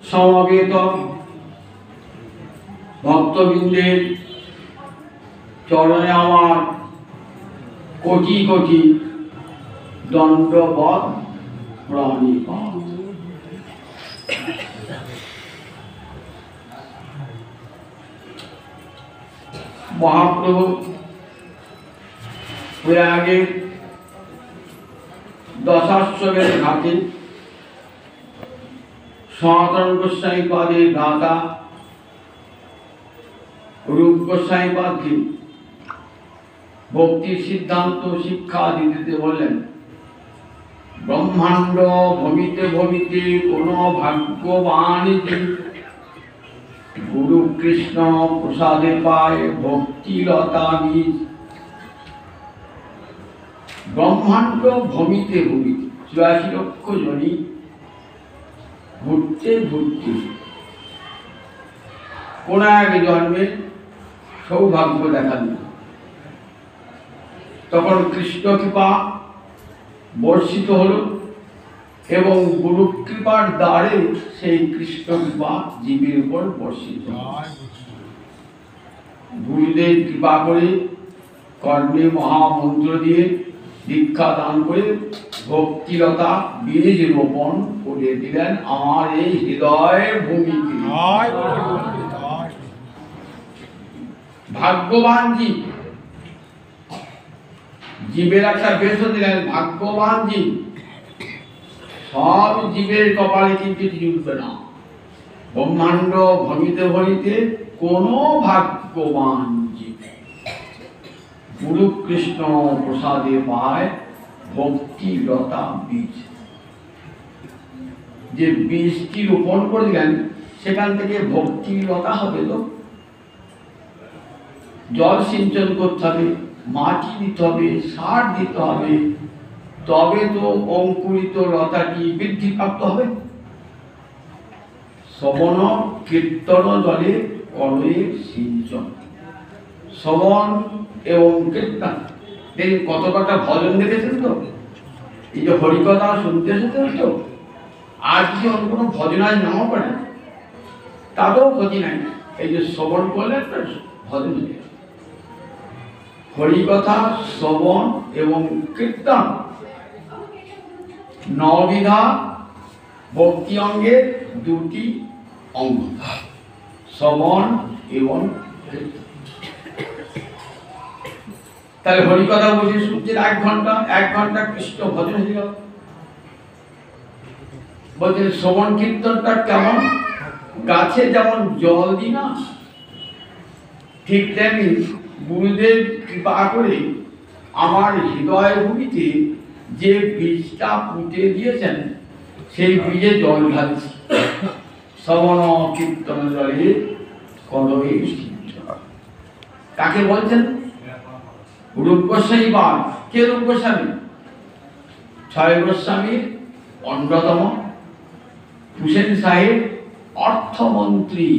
সমবেত ভক্তবৃন্দের চরণে আমার কোটি কোটি দণ্ডবৎ প্রণিপাত। মহাপ্রভু প্রয়াগের দশাশ্বমেধ ঘাটে সনাতন গোস্বামী পাদের দাতা রূপ গোস্বামী পাদকে ভক্তির সিদ্ধান্ত শিক্ষা দিতে বললেন। ব্রহ্মাণ্ড ভমিতে ভমিতে কোন ভাগ্যবান গুরু কৃষ্ণ প্রসাদে পায় ভক্তিলতা বীজ। ব্রহ্মাণ্ড ভমিতে ভমিতে ৮৪ লক্ষ জনই ঘুরতে ঘুরতে কোন এক জন্মে সৌভাগ্য দেখা দিল। তখন কৃষ্ণ কৃপা বর্ষিত হল এবং গুরু কৃপার দ্বারে সেই কৃষ্ণ কৃপা জীবের উপর বর্ষিত। গুরুদেব কৃপা করে কর্ণে মহামন্ত্র দিয়ে দীক্ষা দান করে ভক্তিলতা বীজ রোপণ করে দিলেন আমার এই হৃদয় ভূমিতে। ভাগ্যবান জীব, জীবের একটা বেশ দিলেন ভাগ্যবান জীব। সব জীবের কপালে কিন্তু জুটবে না। ব্রহ্মাণ্ড ভমিতে ভমিতে কোন ভাগ্যবান জীব গুরু কৃষ্ণ প্রসাদে পায় ভক্তিলতা বীজ। যে বীজটি রোপণ করলেন সেখান থেকে ভক্তিলতা হবে। তো জল সিঞ্চন করতে হবে, মাটি দিতে হবে, সার দিতে হবে, তবে তো অঙ্কুরিত লতাটি বৃদ্ধিপ্রাপ্ত হবে। শ্রবণ কীর্তন জলে করে সিঞ্চন। শ্রবণ এবং কীর্তন, দেখুন কত কটা ভজন দেখেছেন তো, এই যে হরিকথা শুনতে এসেছেন তো, আর যদি অন্য কোনো ভজন আজ নাও করেন তাতেও ক্ষতি নাই। এই যে শ্রবণ করলে একটা ভজন হয়ে গেছে। হরিকথা, শ্রবণ এবং কীর্তন নবিধা ভক্তি অঙ্গের দুটি অঙ্গ, শ্রবণ এবং কীর্তন। তাহলে হরিকথা বসে শুনছেন ১ ঘন্টা কৃষ্ণ ভজন হয়ে গেল। বলছেন শ্রবণ কীর্তনটা কেমন? গাছে যেমন জল দিই না, ঠিক তেমনি গুরুদেব কৃপা করে আমার হৃদয় ভূমিতে যে বীজটা পুঁতে দিয়েছেন সেই বীজে জল ঢালছি। শ্রবণ কীর্তন জলে কদবে সিঞ্চন। কাকে বলছেন? রূপ গোস্বামী পাদ। কে রূপ গোস্বামী? ৬ গোস্বামীর অন্যতম, হুসেন সাহেব অর্থমন্ত্রী।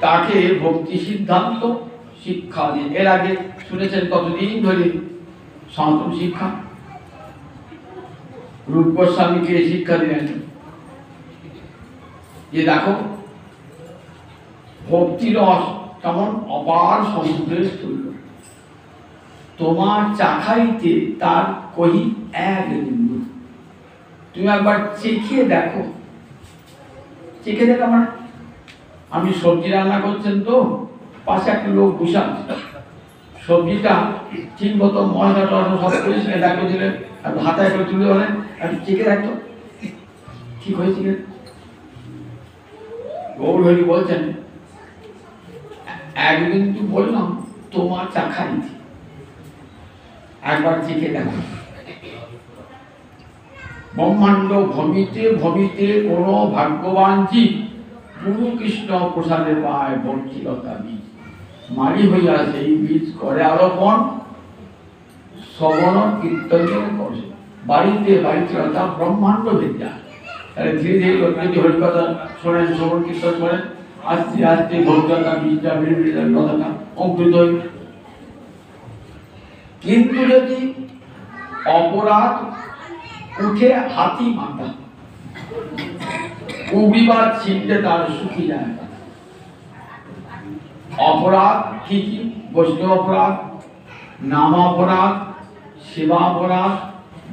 তাকে ভক্তি সিদ্ধান্ত শিক্ষা দিয়ে, এর আগে শুনেছেন কতদিন ধরে সনাতন শিক্ষা। রূপ গোস্বামীকে শিক্ষা দিলেন যে দেখো ভক্তি রস কেমন অপার সমুদ্রের তুল্য, তোমার চাখাইতে তার কহি এক বিন্দু। তুমি একবার চেখে দেখো। চেখে দেখো মানে আমি সবজি রান্না করছেন তো পাশে একটা লোক বসে আছে, সবজিটা ঠিক মতো মশলা টশলা সব পরিষ্কার দেখো দিলেন, হাতায় করে তুলে ধরেন, একটু চেখে দেখো ঠিক হয়েছিল। গৌর হরি বলছেন এক বিন্দু বললাম তোমার চাখাইতে, একবার চেখে দেখো। ব্রহ্মাণ্ড ভমিতে ভমিতে কোন ভাগ্যবান জীব গুরু কৃষ্ণ প্রসাদে পায় ভক্তিলতা বীজ। মারি হইয়া সেই বীজ করে আরোপণ শ্রবণ কীর্তনের করে। বাড়িতে বাড়িতে অর্থাৎ ব্রহ্মাণ্ড বিদ্যা। তাহলে ধীরে ধীরে যদি হরিকথা শোনেন, শ্রবণ কীর্তন করেন, আস্তে আস্তে ভক্তিলতা বীজটা বেড়ে বেড়ে যাবে, লতাটা অঙ্কুরিত হইবে। কিন্তু যদি অপরাধ উঠে হাতি মাথা, কুবিবাদ ছিনতে তার সুখী যায়। অপরাধ কি কি? বৈষ্ণব অপরাধ, নাম অপরাধ, সেবা অপরাধ,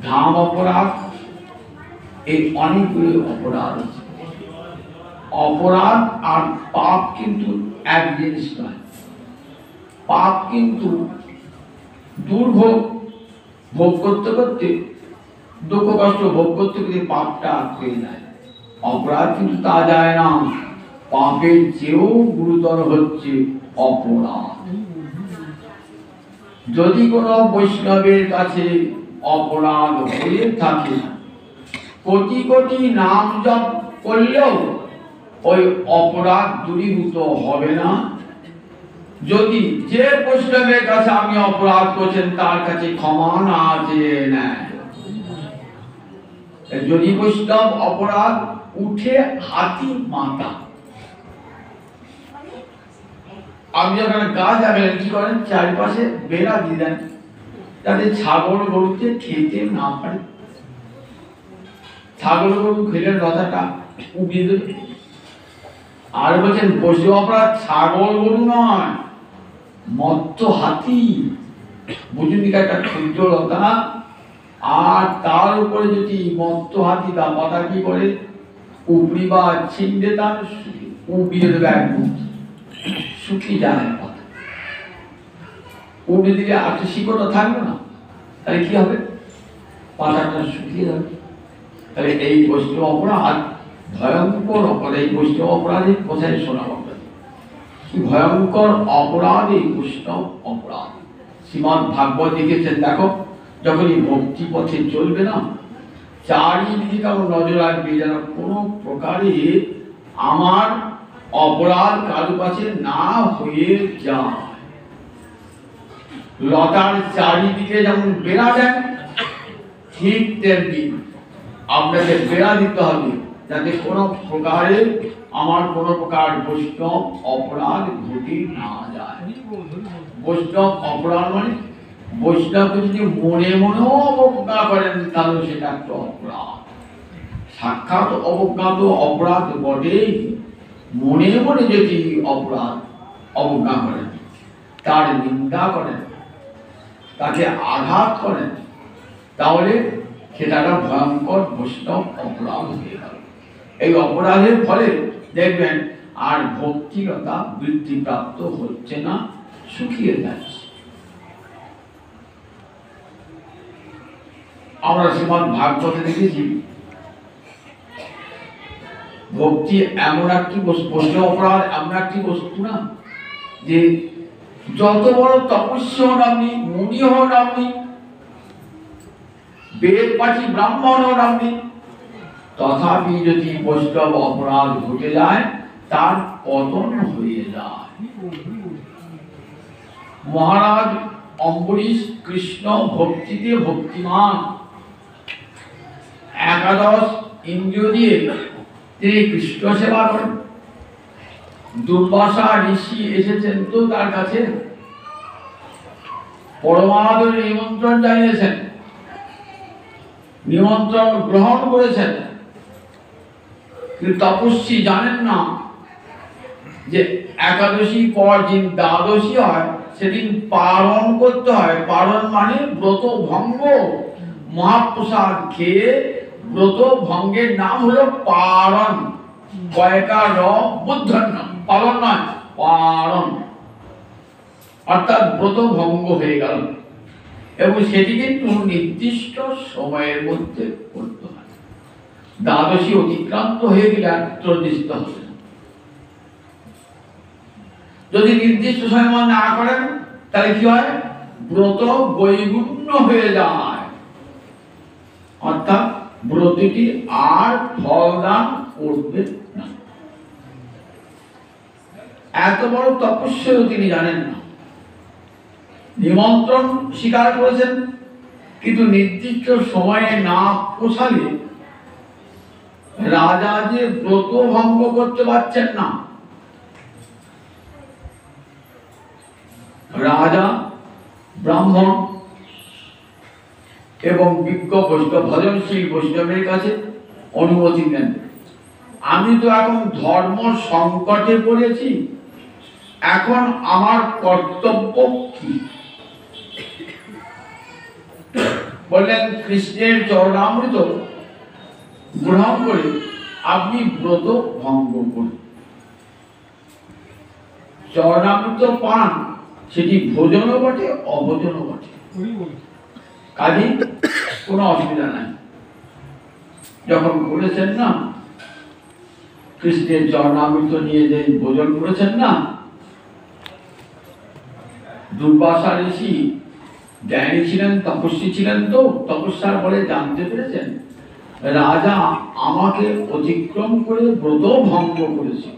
ধাম অপরাধ, এই অনেকগুলো অপরাধ আছে। অপরাধ আর পাপ কিন্তু এক জিনিস নয়। পাপ কিন্তু দুর্ভোগ ভোগ করতে করতে, দুঃখ কষ্ট ভোগ করতে করতে পাপটা পেয়ে যায়। অপরাধ কিন্তু তা যায় না, পাপের চেয়েও গুরুতর হচ্ছে অপরাধ। যদি কোনো বৈষ্ণবের কাছে অপরাধ হয়ে থাকে, কোটি কোটি নাম জপ করলেও ওই অপরাধ দূরীভূত হবে না। যদি যে বৈষ্ণবের কাছে আমি অপরাধ করছেন তার কাছে ক্ষমা না চেয়ে নেয়, যদি বৈষ্ণব অপরাধ উঠে হাতি মাথা। আপনি যখন গাছ লাগালেন কি করেন? চারিপাশে বেড়া দিয়ে দেন যাতে ছাগল গরুতে খেতে না পারে। ছাগল গরু খেলে লতাটা উবিয়ে দেবে। আর বলছেন বৈষ্ণব অপরাধ ছাগল গরু নয়, মত্ত হাতি। বুঝুন একটা ক্ষুদ্র লতা, আর তার উপরে যদি মত্ত হাতি তা পাতা কি করে? উপরি বা ছিন্দে তার উবিয়ে দেবে, একদম শুকিয়ে যায় পাতা। উবিয়ে দিলে আর শিকড়টা থাকবে না, তাহলে কি হবে? পাতাটা শুকিয়ে যাবে। তাহলে এই বৈষ্ণব অপরাধ ভয়ঙ্কর অপরাধ। এই বৈষ্ণব অপরাধের কোথায় শোনা হবে? কি ভয়ঙ্কর অপরাধ এই বৈষ্ণব অপরাধ। শ্রীমদ্ ভাগবত লিখেছেন, দেখো যখনই ভক্তি পথে চলবে না, চারিদিকে কারো নজর রাখবে যেন কোনো প্রকারে আমার অপরাধ কারো কাছে না হয়ে যায়। লতার চারিদিকে যেমন বেড়া দেন, ঠিক তেমনি আপনাকে বেড়া দিতে হবে যাতে কোনো প্রকারে আমার কোনো প্রকার বৈষ্ণব অপরাধ ঘটে না যায়। বৈষ্ণব অপরাধ মানে বৈষ্ণবকে যদি মনে মনেও অবজ্ঞা করেন তাহলে সেটা একটা অপরাধ। সাক্ষাৎ অবজ্ঞাত অপরাধ বটেই। মনে মনে যদি অপরাধ অবজ্ঞা করেন, তার নিন্দা করেন, তাকে আঘাত করেন, তাহলে সেটা একটা ভয়ঙ্কর বৈষ্ণব অপরাধ হয়ে গেল। এই অপরাধের ফলে দেখবেন আর ভক্তিলতা বৃদ্ধিপ্রাপ্ত হচ্ছে না, শুকিয়ে যাচ্ছে। আমরা শ্রীমদ্ ভাগবতে দেখেছি ভক্তি এমন একটি বৈষ্ণব অপরাধ এমন একটি বস্তু না, যে যত বড় তপস্যা হন আপনি, মুনি হন আপনি, বেদ পাঠী ব্রাহ্মণ হন আপনি, তথাপি যদি বৈষ্ণব অপরাধ ঘটে যায় তার পতন হয়ে যায়। মহারাজ অম্বরীশ কৃষ্ণ ভক্তিতে ভক্তিমান, একাদশ ইন্দ্রিয় দিয়ে তিনি কৃষ্ণ সেবা করেন। দুর্বাসা ঋষি এসেছেন তো তার কাছে, পরমাদরে নিমন্ত্রণ জানিয়েছেন, নিমন্ত্রণ গ্রহণ করেছেন, কিন্তু তপস্বী জানেন না যে একাদশী পর দিন দ্বাদশী হয়, সেদিন পারণ করতে হয়। পারণ মানে ব্রত ভঙ্গ। মহাপ্রসাদ খেয়ে ব্রত ভঙ্গের নাম হলো পারণ। কয়কার বুদ্ধন্য, পালন নয়, পারণ, অর্থাৎ ব্রত ভঙ্গ হয়ে গেল। এবং সেটি কিন্তু নির্দিষ্ট সময়ের মধ্যে করতে হয়। দ্বাদশী অতিক্রান্ত হয়ে গেলে আর ত্রয়োদশী হবে না। যদি নির্দিষ্ট সময় না করেন তাহলে কি হয়? ব্রত বৈগুণ্য হয়ে যায়, অর্থাৎ ব্রতটি আর ফলদান করবে না। এত বড় তপস্যাও তিনি জানেন না। নিমন্ত্রণ স্বীকার করেছেন, কিন্তু নির্দিষ্ট সময়ে না পৌঁছালে রাজা যে ব্রত ভঙ্গ করতে পারছেন না। রাজা ব্রাহ্মণ এবং বিজ্ঞ বৈষ্ণব ভজনশীল বৈষ্ণবের কাছে অনুমতি নেন, আমি তো এখন ধর্ম সংকটে পড়েছি, এখন আমার কর্তব্য কি? বললেন কৃষ্ণের চরণামৃত গ্রহণ করে আপনি ব্রত ভঙ্গ করুন। চরণামৃত পান সেটি ভোজনও বটে অভোজনও বটে, কাজে কোনো অসুবিধা নাই। যখন করেছেন না কৃষ্ণের চরণামৃত নিয়ে যে ভোজন করেছেন না, দুর্বাসা ঋষি জ্ঞানী ছিলেন, তপস্বী ছিলেন, তো তপস্যার বলে জানতে পেরেছেন রাজা আমাকে অতিক্রম করে ব্রত ভঙ্গ করেছে,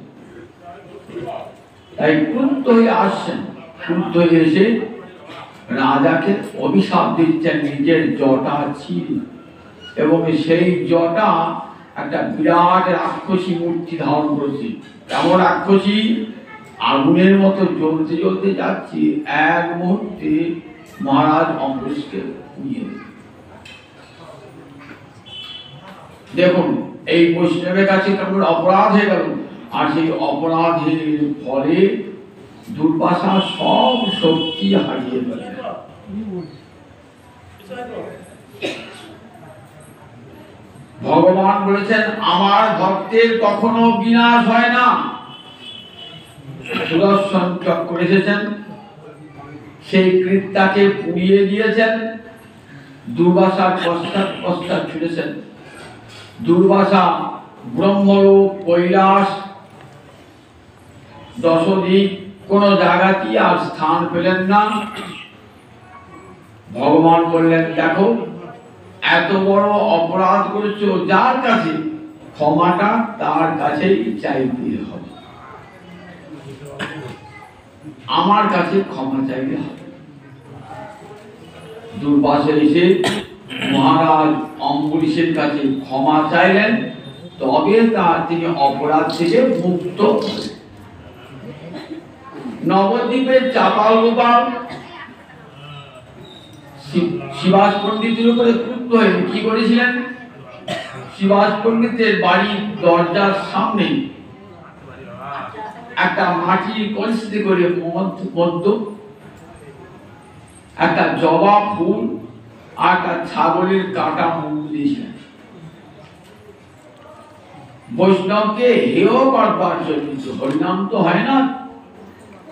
তাই ক্রুদ্ধ হয়ে আসছেন। ক্রুদ্ধ হয়ে এসে রাজাকে অভিশাপ দিচ্ছেন নিজের জটা ছিঁড়ে, এবং সেই জটা একটা বিরাট রাক্ষসী মূর্তি ধারণ করেছে। এমন রাক্ষসী আগুনের মতো জ্বলতে জ্বলতে যাচ্ছে, এক মুহূর্তে মহারাজ অম্বরীশকে পুড়িয়ে দিল। দেখুন এই বৈষ্ণবের কাছে কেমন অপরাধ হয়ে গেল, আর সেই অপরাধের ফলে দুর্বাসা সব শক্তি হারিয়ে গেল। ভগবান বলেছেন আমার ভক্তের কখনো বিনাশ হয় না। সুদর্শন চক্র এসেছেন, সেই কৃত্যাকে পুড়িয়ে দিয়েছেন, দুর্বাসার পশ্চাৎ ছুটেছেন। দুর্বাসা ব্রহ্মলোক, কৈলাস, দশদিক কোন জায়গাটি আর স্থান পেলেন না। ভগবান বললেন দেখো এত বড় অপরাধ করেছো, যার কাছে ক্ষমাটা তার কাছেই চাইতে হবে, আমার কাছে ক্ষমা চাইতে হবে। দুর্বাসা এসে মহারাজ অম্বরীশের কাছে ক্ষমা চাইলেন, তবে তিনি অপরাধ থেকে মুক্ত হলেন। নবদ্বীপের চাপাল গোপাল শিবাস পণ্ডিতের উপরে ক্রুদ্ধ হয়ে কি করেছিলেন? শিবাস পণ্ডিতের বাড়ির দরজার সামনে একটা মাটির কলসিতে করে মধ্য একটা জবা ফুল আর একটা ছাগলের কাটা মুখ দিয়েছিলেন। বৈষ্ণবকে হেয় করবার জন্য হরিনাম তো হয় না,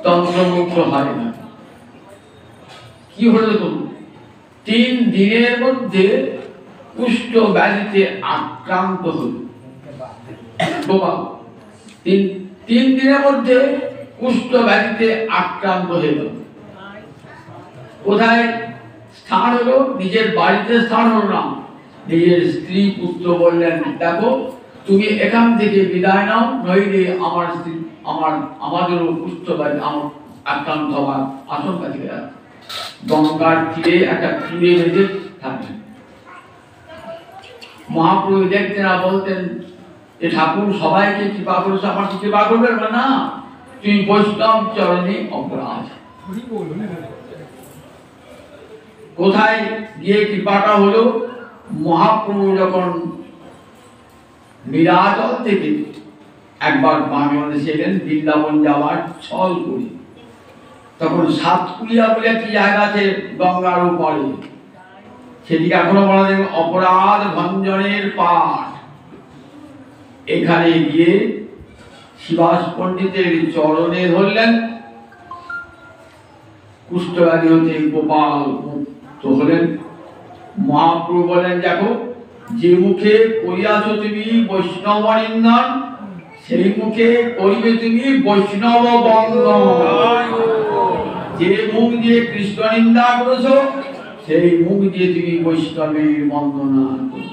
তন্ত্রমুক্ত হয় না। কি হলো দেখুন, 3 দিনের মধ্যে কুষ্ঠ ব্যাধিতে আক্রান্ত হল। 3 দিনের মধ্যে কুষ্ঠ ব্যাধিতে আক্রান্ত হয়ে গেল। কোথায় স্থান হলো? নিজের বাড়িতে স্থান হলো না। নিজের স্ত্রী পুত্র বললেন দেখো তুমি এখান থেকে বিদায় নাও, নইলে আমার স্ত্রী আমাদেরও কুষ্ঠ ব্যাধি আক্রান্ত হওয়ার আশঙ্কা থেকে যাবে। গঙ্গার তীরে একটা তীরে বেঁধে থাকলেন। মহাপ্রভু দেখতেন আর বলতেন যে ঠাকুর সবাইকে কৃপা করেছে, আমার কৃপা করবেন না, তুই বৈষ্ণব চরণে অপরাধ। কোথায় গিয়ে কৃপাটা হলো? মহাপ্রভু যখন নীলাচল থেকে একবার বাংলাদেশে এলেন বৃন্দাবন যাওয়ার ছল করে, তখন সাতকুলিয়া বলে একটি জায়গা আছে গঙ্গার উপরে, সেটিকে এখনো বলা যায় অপরাধ ভঞ্জনের পাঠ। এখানে গিয়ে শিবাস পণ্ডিতের চরণে ধরলেন, কুষ্ঠব্যাধি হতে গোপাল মুক্ত হলেন। মহাপ্রভু বলেন দেখো যে মুখে করিয়াছ তুমি বৈষ্ণব নিন্দন, সেই মুখে করিবে তুমি বৈষ্ণব বন্দন। যে মুখ দিয়ে কৃষ্ণ নিন্দা করেছো, সেই মুখ দিয়ে তুমি বৈষ্ণবের বন্দনা করো।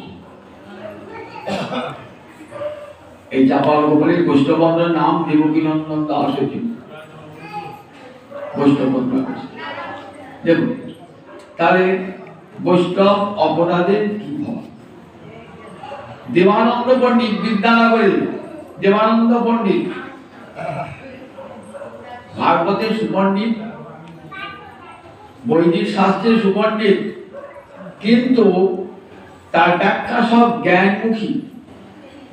এই চাপাল গোপালের বৈষ্ণব বন্দনার নাম দেবকীনন্দন দাস হয়েছিল। বৈষ্ণব বন্দনা করেছে। দেখুন তাহলে বৈষ্ণব অপরাধের কি হয়? দেবানন্দ পণ্ডিত বিদ্যানগরে, দেবানন্দ পণ্ডিত ভাগবতের সুপণ্ডিত, বৈদিক শাস্ত্রের সুপণ্ডিত, কিন্তু তার ব্যাখ্যা সব জ্ঞানমুখী।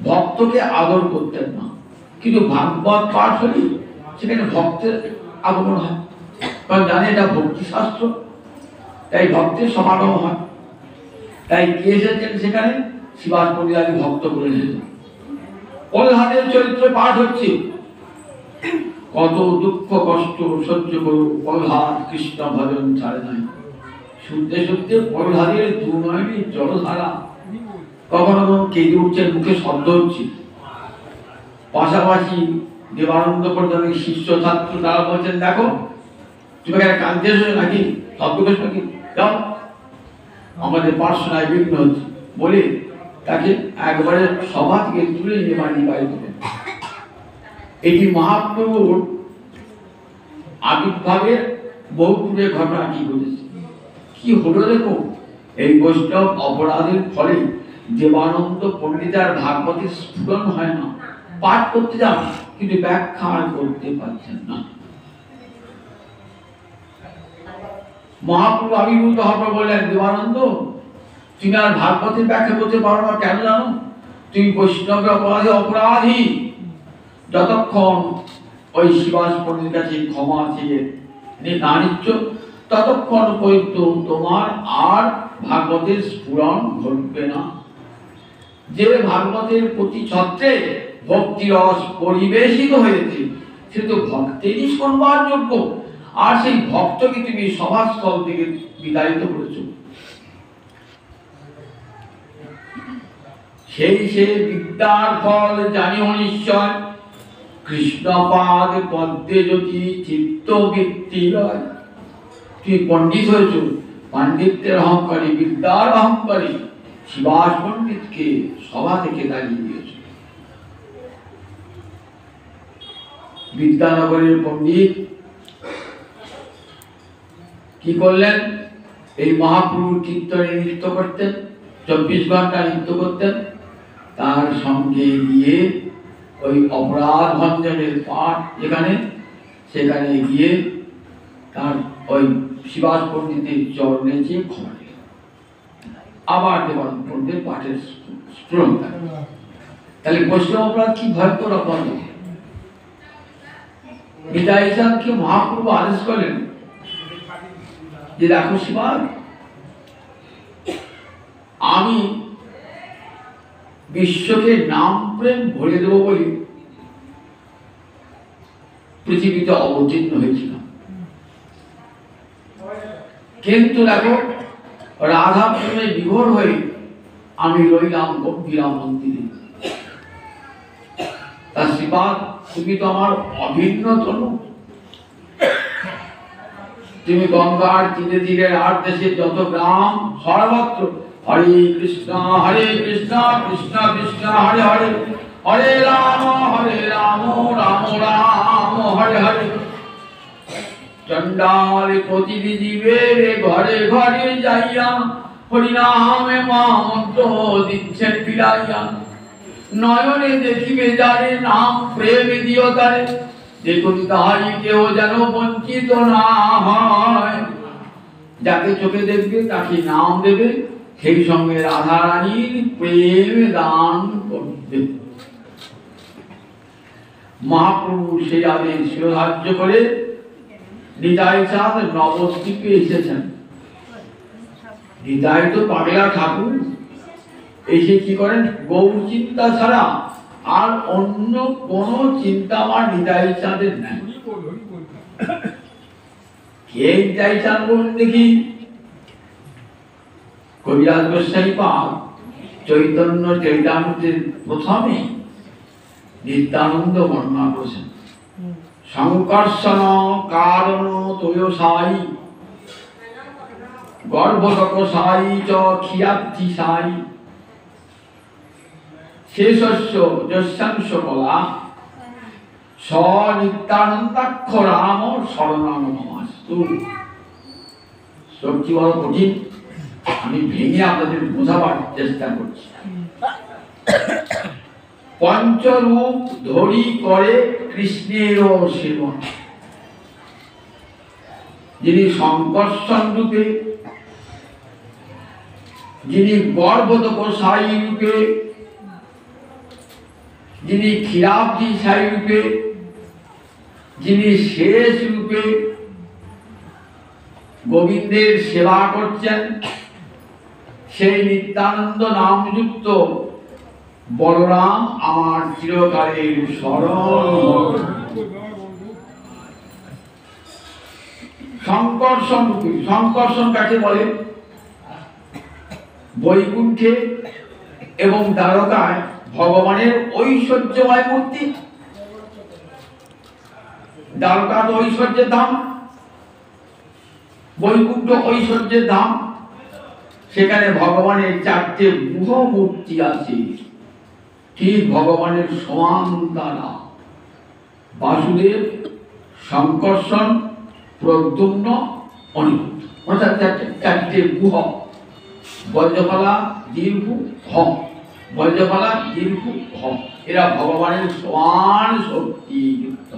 ভক্তকে আদর করতেন না, কিন্তু ভাগবত পাঠ হলে সেখানে ভক্তের আগমন হয়, কারণ জানে এটা ভক্তি শাস্ত্র, তাই ভক্তের সমাগম হয়। তাই কে এসেছেন সেখানে? শিবাস পণ্ডিত ভক্ত করে এসেছেন। প্রহ্লাদের চরিত্র পাঠ হচ্ছে, কত দুঃখ কষ্ট সহ্য করো প্রহ্লাদ কৃষ্ণ ভজন ছাড়ে নাই। শুনতে শুনতে প্রহ্লাদের দু নয়নে জলধারা, কখনো কেঁদে উঠছেন, মুখে শব্দ হচ্ছে। পাশাপাশি দেবানন্দ প্রধানের শিষ্য ছাত্র তারা বলছেন, দেখো তুমি এখানে কাঁদতে এসেছো নাকি, শব্দ করছো নাকি, যাও আমাদের পার্শ্বনায় বিঘ্ন হচ্ছে বলে তাকে একবারে সভা থেকে তুলে নিয়ে বাড়ি বাইরে দিলেন। এটি মহাপ্রভুর আবির্ভাবের বহু দূরে ঘটনা কি ঘটেছে, কি হলো দেখো। এই বৈষ্ণব অপরাধের ফলে দেবানন্দ পণ্ডিতার ভাগবতের স্ফুরণ হয় না, পাঠ করতে যান কিন্তু ব্যাখ্যা করতে পারছেন না। মহাপ্রভু আবির্ভূত হবার বললেন, দেবানন্দ তুমি আর ভাগবতের ব্যাখ্যা করতে পারো না, কেন জানো? তুমি বৈষ্ণবের অপরাধী অপরাধী। যতক্ষণ ওই শিবাস পণ্ডিতের কাছে ক্ষমা চেয়ে না নিচ্ছ, ততক্ষণ পর্যন্ত তোমার আর ভাগবতের স্ফুরণ ঘটবে না। যে ভাগবতের প্রতি ছত্রে ভক্তি রস পরিবেশিত হয়েছে সে তো ভক্তেরই সম্মান যোগ্য, আর সেই ভক্তকে তুমি সভাস্থল থেকে বিতাড়িত করেছ। সেই সে বিদ্যার ফল জানিও নিশ্চয়, কৃষ্ণপাদ পদ্মে যদি চিত্ত বৃত্তি হয়। তুমি পণ্ডিত হয়েছ, পাণ্ডিত্যের অহংকারী, বিদ্যার অহংকারী শিবাস পণ্ডিতকে সভা থেকে দাঁড়িয়ে দিয়েছ। বিদ্যানগরের পণ্ডিত কি করলেন? এই মহাপুরুষ কীর্তনে নৃত্য করতেন, 24 ঘন্টা নৃত্য করতেন। তার সঙ্গে গিয়ে ওই অপরাধ ভঞ্জনের পাঠ যেখানে, সেখানে গিয়ে তার ওই শিবাস পণ্ডিতের চরণে যে ক্ষমা নিলেন। আবার দেবানন্দ পণ্ডিত পাঠের স্ফুরণ থাকে। তাহলে বৈষ্ণব অপরাধ কি ভয়ঙ্কর অপরাধ। নিতাই চাঁদকে মহাপ্রভু আদেশ করলেন যে দেখো শিবাস, আমি বিশ্বকে নাম প্রেম ভরে দেব বলে পৃথিবীতে অবতীর্ণ হয়েছিলাম, কিন্তু দেখো রাধা প্রেমে বিভোর হয়ে আমি রইলাম গম্ভীরা মন্দিরে। তা শিবাস, তুমি তো আমার অভিন্ন তনু, তুমি গঙ্গার তীরে তীরে আর দেশের যত গ্রাম সর্বত্র হরে কৃষ্ণ কৃষ্ণ কৃষ্ণ হরে হরে, হরে রাম রাম রাম হরে হরে। চণ্ডাল প্রতিটি জীবের ঘরে ঘরে যাইয়া হরিনামে মন্ত্র দিচ্ছেন বিলাইয়া। নয়নে দেখিবে যারে নাম প্রেম দিও তারে, দেখুন তাহাই কেউ যেন বঞ্চিত না হয়। যাকে চোখে দেখবে তাকে নাম দেবে, সেই সঙ্গে রাধা রানীর প্রেম দান করবে। মহাপ্রভু সেই আদেশ শিরোধার্য করে নিতাই চাঁদ নবদ্বীপে এসেছেন। নিতাই তো পাগলা ঠাকুর, এসে কি করেন? গৌর চিন্তা ছাড়া আর অন্য কোন চিন্তা আমার নিতাই চাঁদের নাই। কে নিতাই চাঁদ বলুন দেখি? কবিরাজ গোস্বামী পাদ চৈতন্য চৈতামৃতের প্রথমে নিত্যানন্দ বর্ণনা করেছেন। সংকর্ষণ কারণ তয়সাই গর্ভদকসাই চ খিয়াত্থি সাই, শেষস্য যস্যাংশ কলা স নিত্যানন্দাক্ষ রাম শরণাং নমাস্তু। সত্যি বড় কঠিন, আমি ভেঙে আপনাদের বোঝাবার চেষ্টা করছি। পঞ্চরূপ ধরি করে কৃষ্ণের সেবন, যিনি সংকর্ষণ রূপে, যিনি গর্ভদকসাই রূপে, যিনি ক্ষীরাব্দি সাই রূপে, যিনি শেষ রূপে গোবিন্দের সেবা করছেন, সেই নিত্যানন্দ নামযুক্ত বলরাম আমার চিরকালের শরণ। সংকর্ষণ রূপে, সংকর্ষণ কাকে বলে? বৈকুণ্ঠে এবং দ্বারকায় ভগবানের ঐশ্বর্যময় মূর্তি। দ্বারকা তো ঐশ্বর্যের ধাম, বৈকুণ্ঠ ঐশ্বর্যের ধাম। সেখানে ভগবানের 4টে মুহ মূর্তি আছে, ঠিক ভগবানের সমান তারা। বাসুদেব, সংকর্ষণ, প্রদ্যুম্ন, অনিরুদ্ধ, অর্থাৎ 4টে মুহ। বজ্রপালা দীর্ঘ হ, বজ্রপালা দীর্ঘ হ, এরা ভগবানের সমান শক্তি যুক্ত।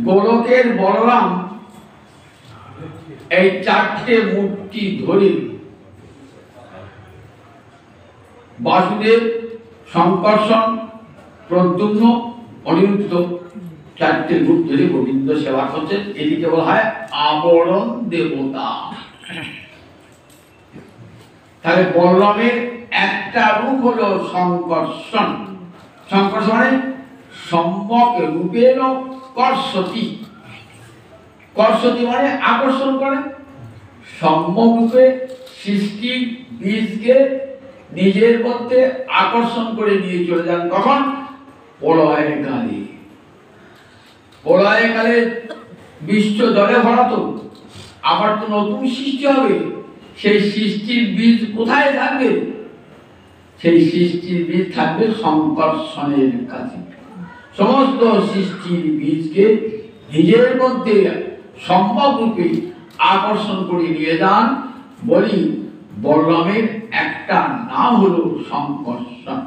গোলকের বলরাম এই 4টে মূর্তি ধরে বাসুদেব, সংকর্ষণ, প্রদ্যুম্ন, অনিরুদ্ধ 4টে রূপ ধরে গোবিন্দ সেবা করছেন। এদিকে বলা হয় আবরণ দেবতা। তাহলে বলরামের একটা রূপ হলো সংকর্ষণ। সংকর্ষণ মানে সম্যক রূপের কর্ষতি। কর্ষতি মানে আকর্ষণ করে। সম্যক রূপে সৃষ্টির বীজকে নিজের মধ্যে আকর্ষণ করে নিয়ে চলে যান। কখন? প্রলয়কালে। প্রলয়কালে বিশ্ব জলে ভরাতো, আবার তো নতুন সৃষ্টি হবে। সেই সৃষ্টির বীজ কোথায় থাকবে? সেই সৃষ্টির বীজ থাকবে সংকর্ষণের কাছে। সমস্ত সৃষ্টির বীজকে নিজের মধ্যে সম্ভব রূপে আকর্ষণ করে নিয়ে যান। বলি বলরামের একটা নাম হলো সংকর্ষণ।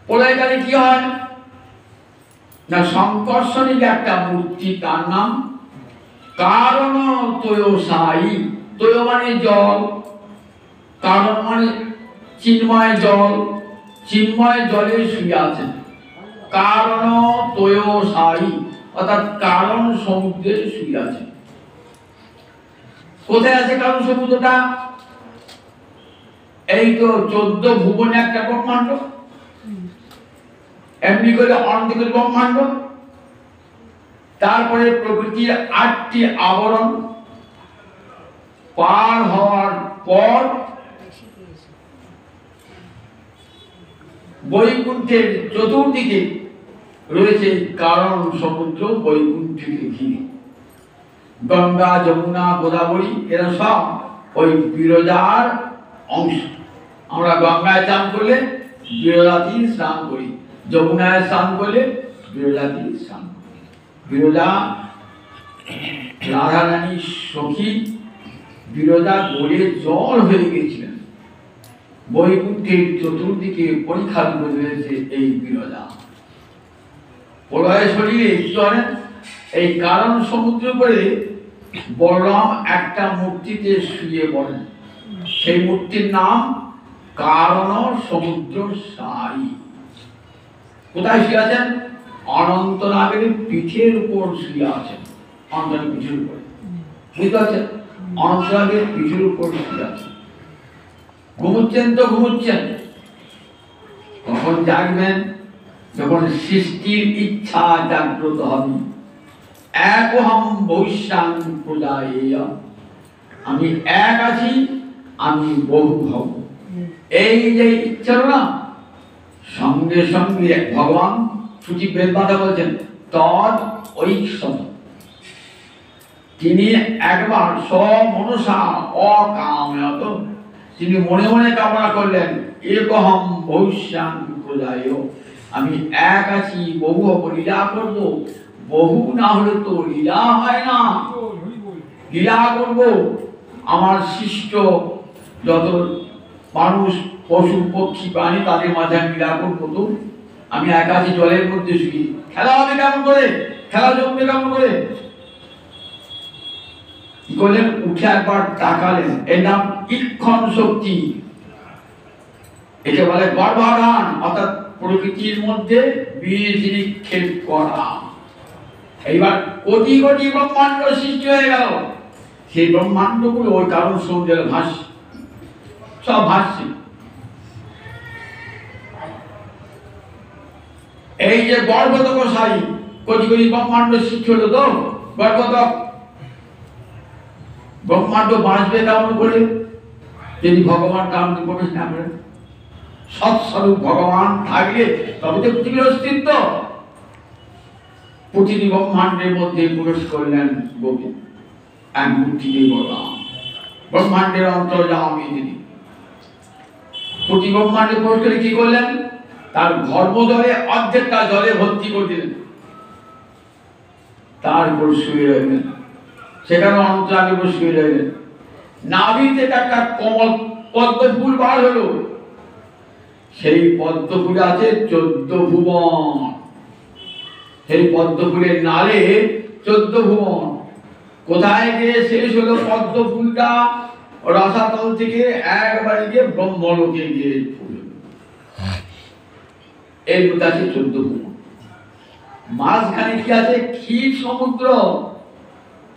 প্রলয়কালে কি হয় না, সংকর্ষণের একটা মূর্তি, তার নাম কারণ তয়সাই। তয় মানে জল, কারণ মানে চিন্ময় জল, চিন্ময় জলে শুয়ে আছেন। কারণ তয়সাই অর্থাৎ কারণ সমুদ্রে শুয়ে আছে। কোথায় আছে কারণ সমুদ্রটা? এই তো 14 ভুবনে একটা ব্রহ্মাণ্ড, এমনি করে অনন্ত ব্রহ্মাণ্ড, তারপরে প্রকৃতির 8টি আবরণ পার হওয়ার পর বৈকুণ্ঠের চতুর্দিকে রয়েছে কারণ সমুদ্র। বৈকুণ্ঠকে ঘিরে গঙ্গা, যমুনা, গোদাবরী এরা সব ওই বিরজার অংশ। আমরা গঙ্গায় স্নান করলে বিরজাতেই স্নান করি, যমুনায় স্নান করলে বিরজাতেই স্নান করি। বিরজা রাধা রানী সখী, বিরজা গলে জল হয়ে গেছিলেন। বৈকুণ্ঠের চতুর্দিকে পরীক্ষা রয়েছে এই বিরজা। প্রলয় শরীরে কি করেন? এই কারণ সমুদ্র করে বলরাম একটা মূর্তিতে শুয়ে পড়েন। সেই মূর্তির নাম কারণ সমুদ্র সাই। কোথায় শুয়ে আছেন? অনন্তনাগের পিঠের উপর শুয়ে আছেন। অনন্তনাগের পিঠের উপর, বুঝতে পারছেন? অনন্তনাগের পিঠের উপর শুয়ে আছেন। ঘুমুচ্ছেন তো ঘুমুচ্ছেন, কখন জাগবেন? যখন সৃষ্টির ইচ্ছা জাগ্রত হবে। একহম বৈশ্যাং প্রজায়েয়, আমি এক আছি, আমি বহু হব। এই যে ইচ্ছা না, সঙ্গে সঙ্গে ভগবান ছুটি বেদ কথা বলছেন তদ ঐশ্বর। তিনি একবার স্বমনসা অকাময়ত, তিনি মনে মনে কামনা করলেন একহম বৈশ্যাং প্রজায়েয়, আমি এক আছি, বহু হব, লীলা করব। বহু না হলে তো লীলা হয় না, লীলা করব। আমার সৃষ্ট যত মানুষ, পশু, পক্ষী, প্রাণী, তাদের মাঝে আমি লীলা করবো। তো আমি এক আছি জলের মধ্যে শুয়ে, খেলা হবে কেমন করে? খেলা জমবে কেমন করে? কি করলেন? উঠে একবার তাকালেন। এর নাম ইক্ষণ শক্তি। একে বলে গর্ভাধান, অর্থাৎ প্রকৃতির মধ্যে বীজ নিক্ষেপ করা। এইবার কোটি কোটি ব্রহ্মাণ্ড সৃষ্টি হয়ে গেল, সেই ব্রহ্মাণ্ডগুলো ওই কারণ সমুদ্রের ভাসছে, সব ভাসছে। এই যে গর্ভতক সারি কোটি কোটি ব্রহ্মাণ্ড সৃষ্টি হলো, তো গর্ভতক ব্রহ্মাণ্ড বাঁচবে কেমন করে যদি ভগবান কারণ প্রবেশ না করেন? সৎস্বরূপ ভগবান থাকলে তবে তো পৃথিবীর অস্তিত্ব। প্রতিটি ব্রহ্মাণ্ডের মধ্যে প্রবেশ করলেন গোবিন্দ, এক মূর্তিতে বললাম ব্রহ্মাণ্ডের অন্তর্যামী তিনি। প্রতি ব্রহ্মাণ্ডে প্রবেশ করে কি করলেন? তার গর্ভজলে অর্ধেকটা জলে ভর্তি করে দিলেন, তারপর শুয়ে রইলেন, সেখানে অন্তরাগে শুয়ে রইলেন। নাভিতে একটা কমল পদ্ম ফুল বার হলো, সেই পদ্ম ফুলে আছে 14 ভুবন। সেই পদ্ম ফুলের নালে 14 ভুবন। কোথায় গিয়ে শেষ হলো পদ্ম ফুলটা? রসাতল থেকে একবারে গিয়ে ব্রহ্মলোকে গিয়ে ফুল, এর মধ্যে আছে 14 ভুবন। মাঝখানে কি আছে? ক্ষীর সমুদ্র।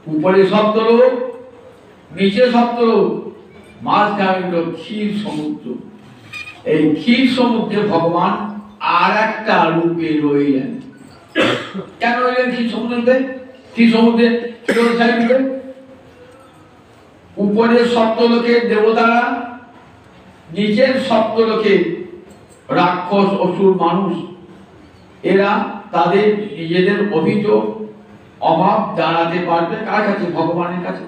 উপরে সপ্তলোক, নিচে সপ্তলোক, মাঝখানে হলো ক্ষীর সমুদ্র। এই ক্ষীর সমুদ্রে ভগবান আর একটা রূপে রইলেন। কেন রইলেন ক্ষীর সমুদ্রে? ক্ষীর সমুদ্রে উপরের সপ্তলোকের দেবতারা, নিচের সপ্তলোকের রাক্ষস অসুর মানুষ, এরা তাদের নিজেদের অভিযোগ অভাব জানাতে পারবে কার কাছে? ভগবানের কাছে।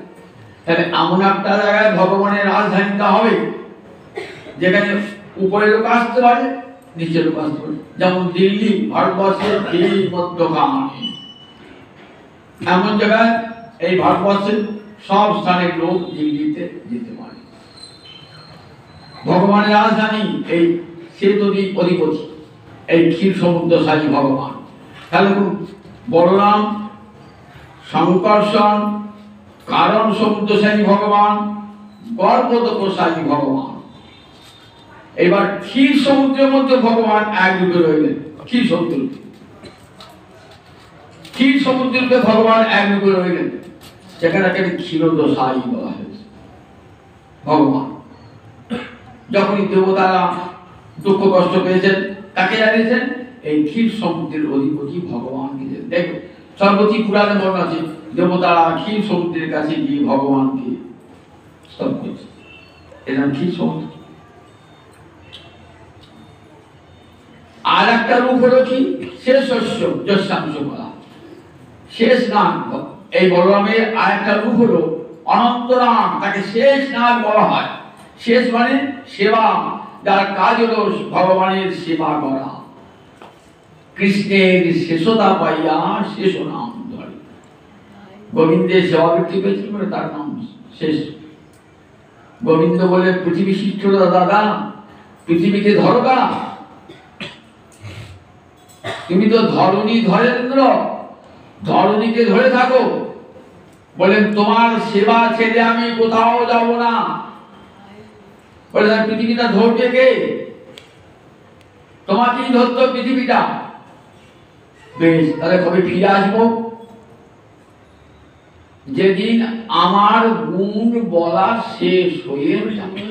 তাহলে এমন একটা জায়গায় ভগবানের রাজধানীটা হবে যেখানে উপরে লোক আসতে পারে, নিচে লোক আসতে পারে। যেমন দিল্লি ভারতবর্ষের দিল্লি মধ্যখানে, এমন জায়গায় এই ভারতবর্ষের সব স্থানের লোক দিল্লিতে যেতে পারে। ভগবানের রাজধানী এই শ্বেতদ্বীপ অধিপতি, এই ক্ষীর সমুদ্রশালী ভগবান। তাহলে বলরাম, সংকর্ষণ, কারণ সমুদ্রশালী ভগবান, গর্ভতকশালী ভগবান। এবার ক্ষীর সমুদ্রের মধ্যে ভগবান এক রূপে রইলেন। ক্ষীর সমুদ্র, ক্ষীর সমুদ্রে ভগবান এক রূপে রইলেন, যেখানে ক্ষীরোদশায়ী বলা হয়েছে। ভগবান যখনই দেবতারা দুঃখ কষ্ট পেয়েছেন, তাকে জানিয়েছেন এই ক্ষীর সমুদ্রের অধিপতি ভগবানকে। দেখো সর্বতী পুরাণে বর্ণনা আছে, দেবতারা ক্ষীর সমুদ্রের কাছে গিয়ে ভগবানকে স্তব করেছে। এর নাম ক্ষীর সমুদ্র। আর একটা রূপ হলো কি? শেষ শস্য, যশাংশ বলা শেষ নাগ। এই বলরামের আর একটা রূপ হলো অনন্তনাগ, তাকে শেষ নাগ বলা হয়। শেষ মানে সেবা, যার কাজ হলো ভগবানের সেবা করা। কৃষ্ণের শেষতা পাইয়া শেষ নাম ধরে। গোবিন্দের সেবা বৃত্তি পেয়েছিল বলে তার নাম শেষ। গোবিন্দ বলে পৃথিবী সৃষ্টি হলো দাদা, পৃথিবীকে ধরবা, তুমি তো ধরণী ধরেন্দ্র, ধরণীকে ধরে থাকো। বলেন তোমার সেবা ছেড়ে আমি কোথাও যাব না। বলে পৃথিবীটা ধরবে কে? তোমাকেই ধরতো পৃথিবীটা। বেশ, তাহলে কবে ফিরে আসবো? যেদিন আমার গুণ বলা শেষ হয়ে যাবে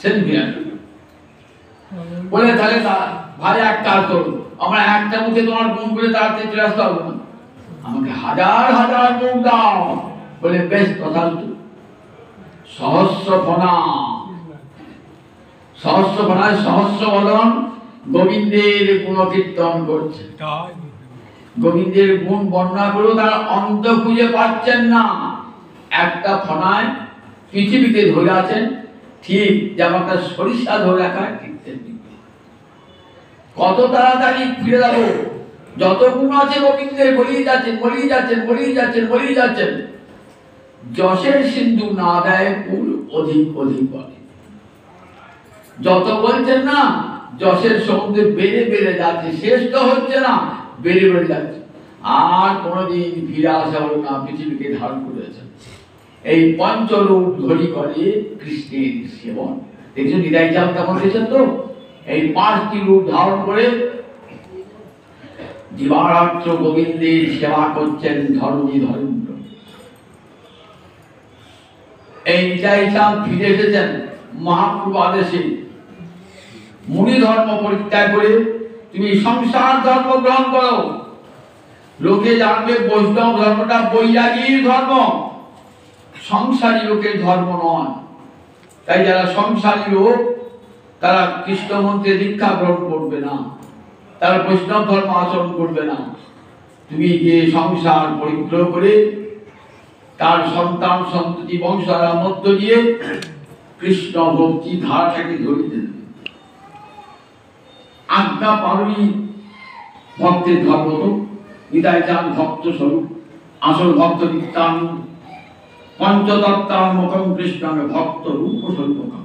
সেদিন ফিরে আসবো। বলে তাহলে ভাই এক কাজ করো, আমরা একটা মুখে তোমার গুণ করে তাড়াতাড়ি চলে আসতে পারবো না, আমাকে হাজার হাজার মুখ দাও। বলে বেশ, কথা সহস্র ফনা, সহস্র ফনায় সহস্র বদন গোবিন্দের গুণ কীর্তন করছে। গোবিন্দের গুণ বর্ণনা করেও তারা অন্ত খুঁজে পাচ্ছেন না। একটা ফনায় পৃথিবীকে ধরে আছেন, ঠিক যেমন একটা সরিষা ধরে রাখার কীর্তেন। কত তাড়াতাড়ি ফিরে যাবো? যত গুণ আছে গোবিন্দের বলিয়ে যাচ্ছেন, বলিয়ে যাচ্ছেন, বলিয়ে যাচ্ছেন, বলিয়ে যাচ্ছেন। যশের সিন্ধু না দেয় কুল অধিক অধিক বলে। যত বলছেন না, যশের সমুদ্রে বেড়ে বেড়ে যাচ্ছে, শেষ তো হচ্ছে না, বেড়ে বেড়ে যাচ্ছে। আর কোনোদিন ফিরে আসা হলো না, পৃথিবীকে ধারণ করেছেন। এই পঞ্চরূপ ধরি করে কৃষ্ণের সেবন। দেখছো নিতাই চাঁদ কেমন হয়েছেন তো? এই 5টি রূপ ধারণ করে দিবারাত্র গোবিন্দের সেবা করছেন ধর্মী ধর্মেন্দ্র। এই নিতাই চাঁদ ফিরে এসেছেন মহাপ্রভু আদেশে। মুনি ধর্ম পরিত্যাগ করে তুমি সংসার ধর্ম গ্রহণ করো। লোকে জানবে বৈষ্ণব ধর্মটা বৈরাগীর ধর্ম, সংসারী লোকের ধর্ম নয়। তাই যারা সংসারী লোক তারা কৃষ্ণ মন্ত্রে দীক্ষা গ্রহণ করবে না, তারা বৈষ্ণব ধর্ম আচরণ করবে না। তুমি যে সংসার পরিগ্রহ করে তার সন্তান সন্ততি বংশার মধ্য দিয়ে কৃষ্ণ ভক্তি ধারাটাকে ধরিয়ে দেবে। আজ্ঞা পালনই ভক্তের ধর্ম। তো নিতাই চাঁদ ভক্ত স্বরূপ, আসল ভক্ত নিত্যানন্দ পঞ্চতত্ত্বাত্মকং কৃষ্ণং ভক্ত রূপ স্বরূপকং।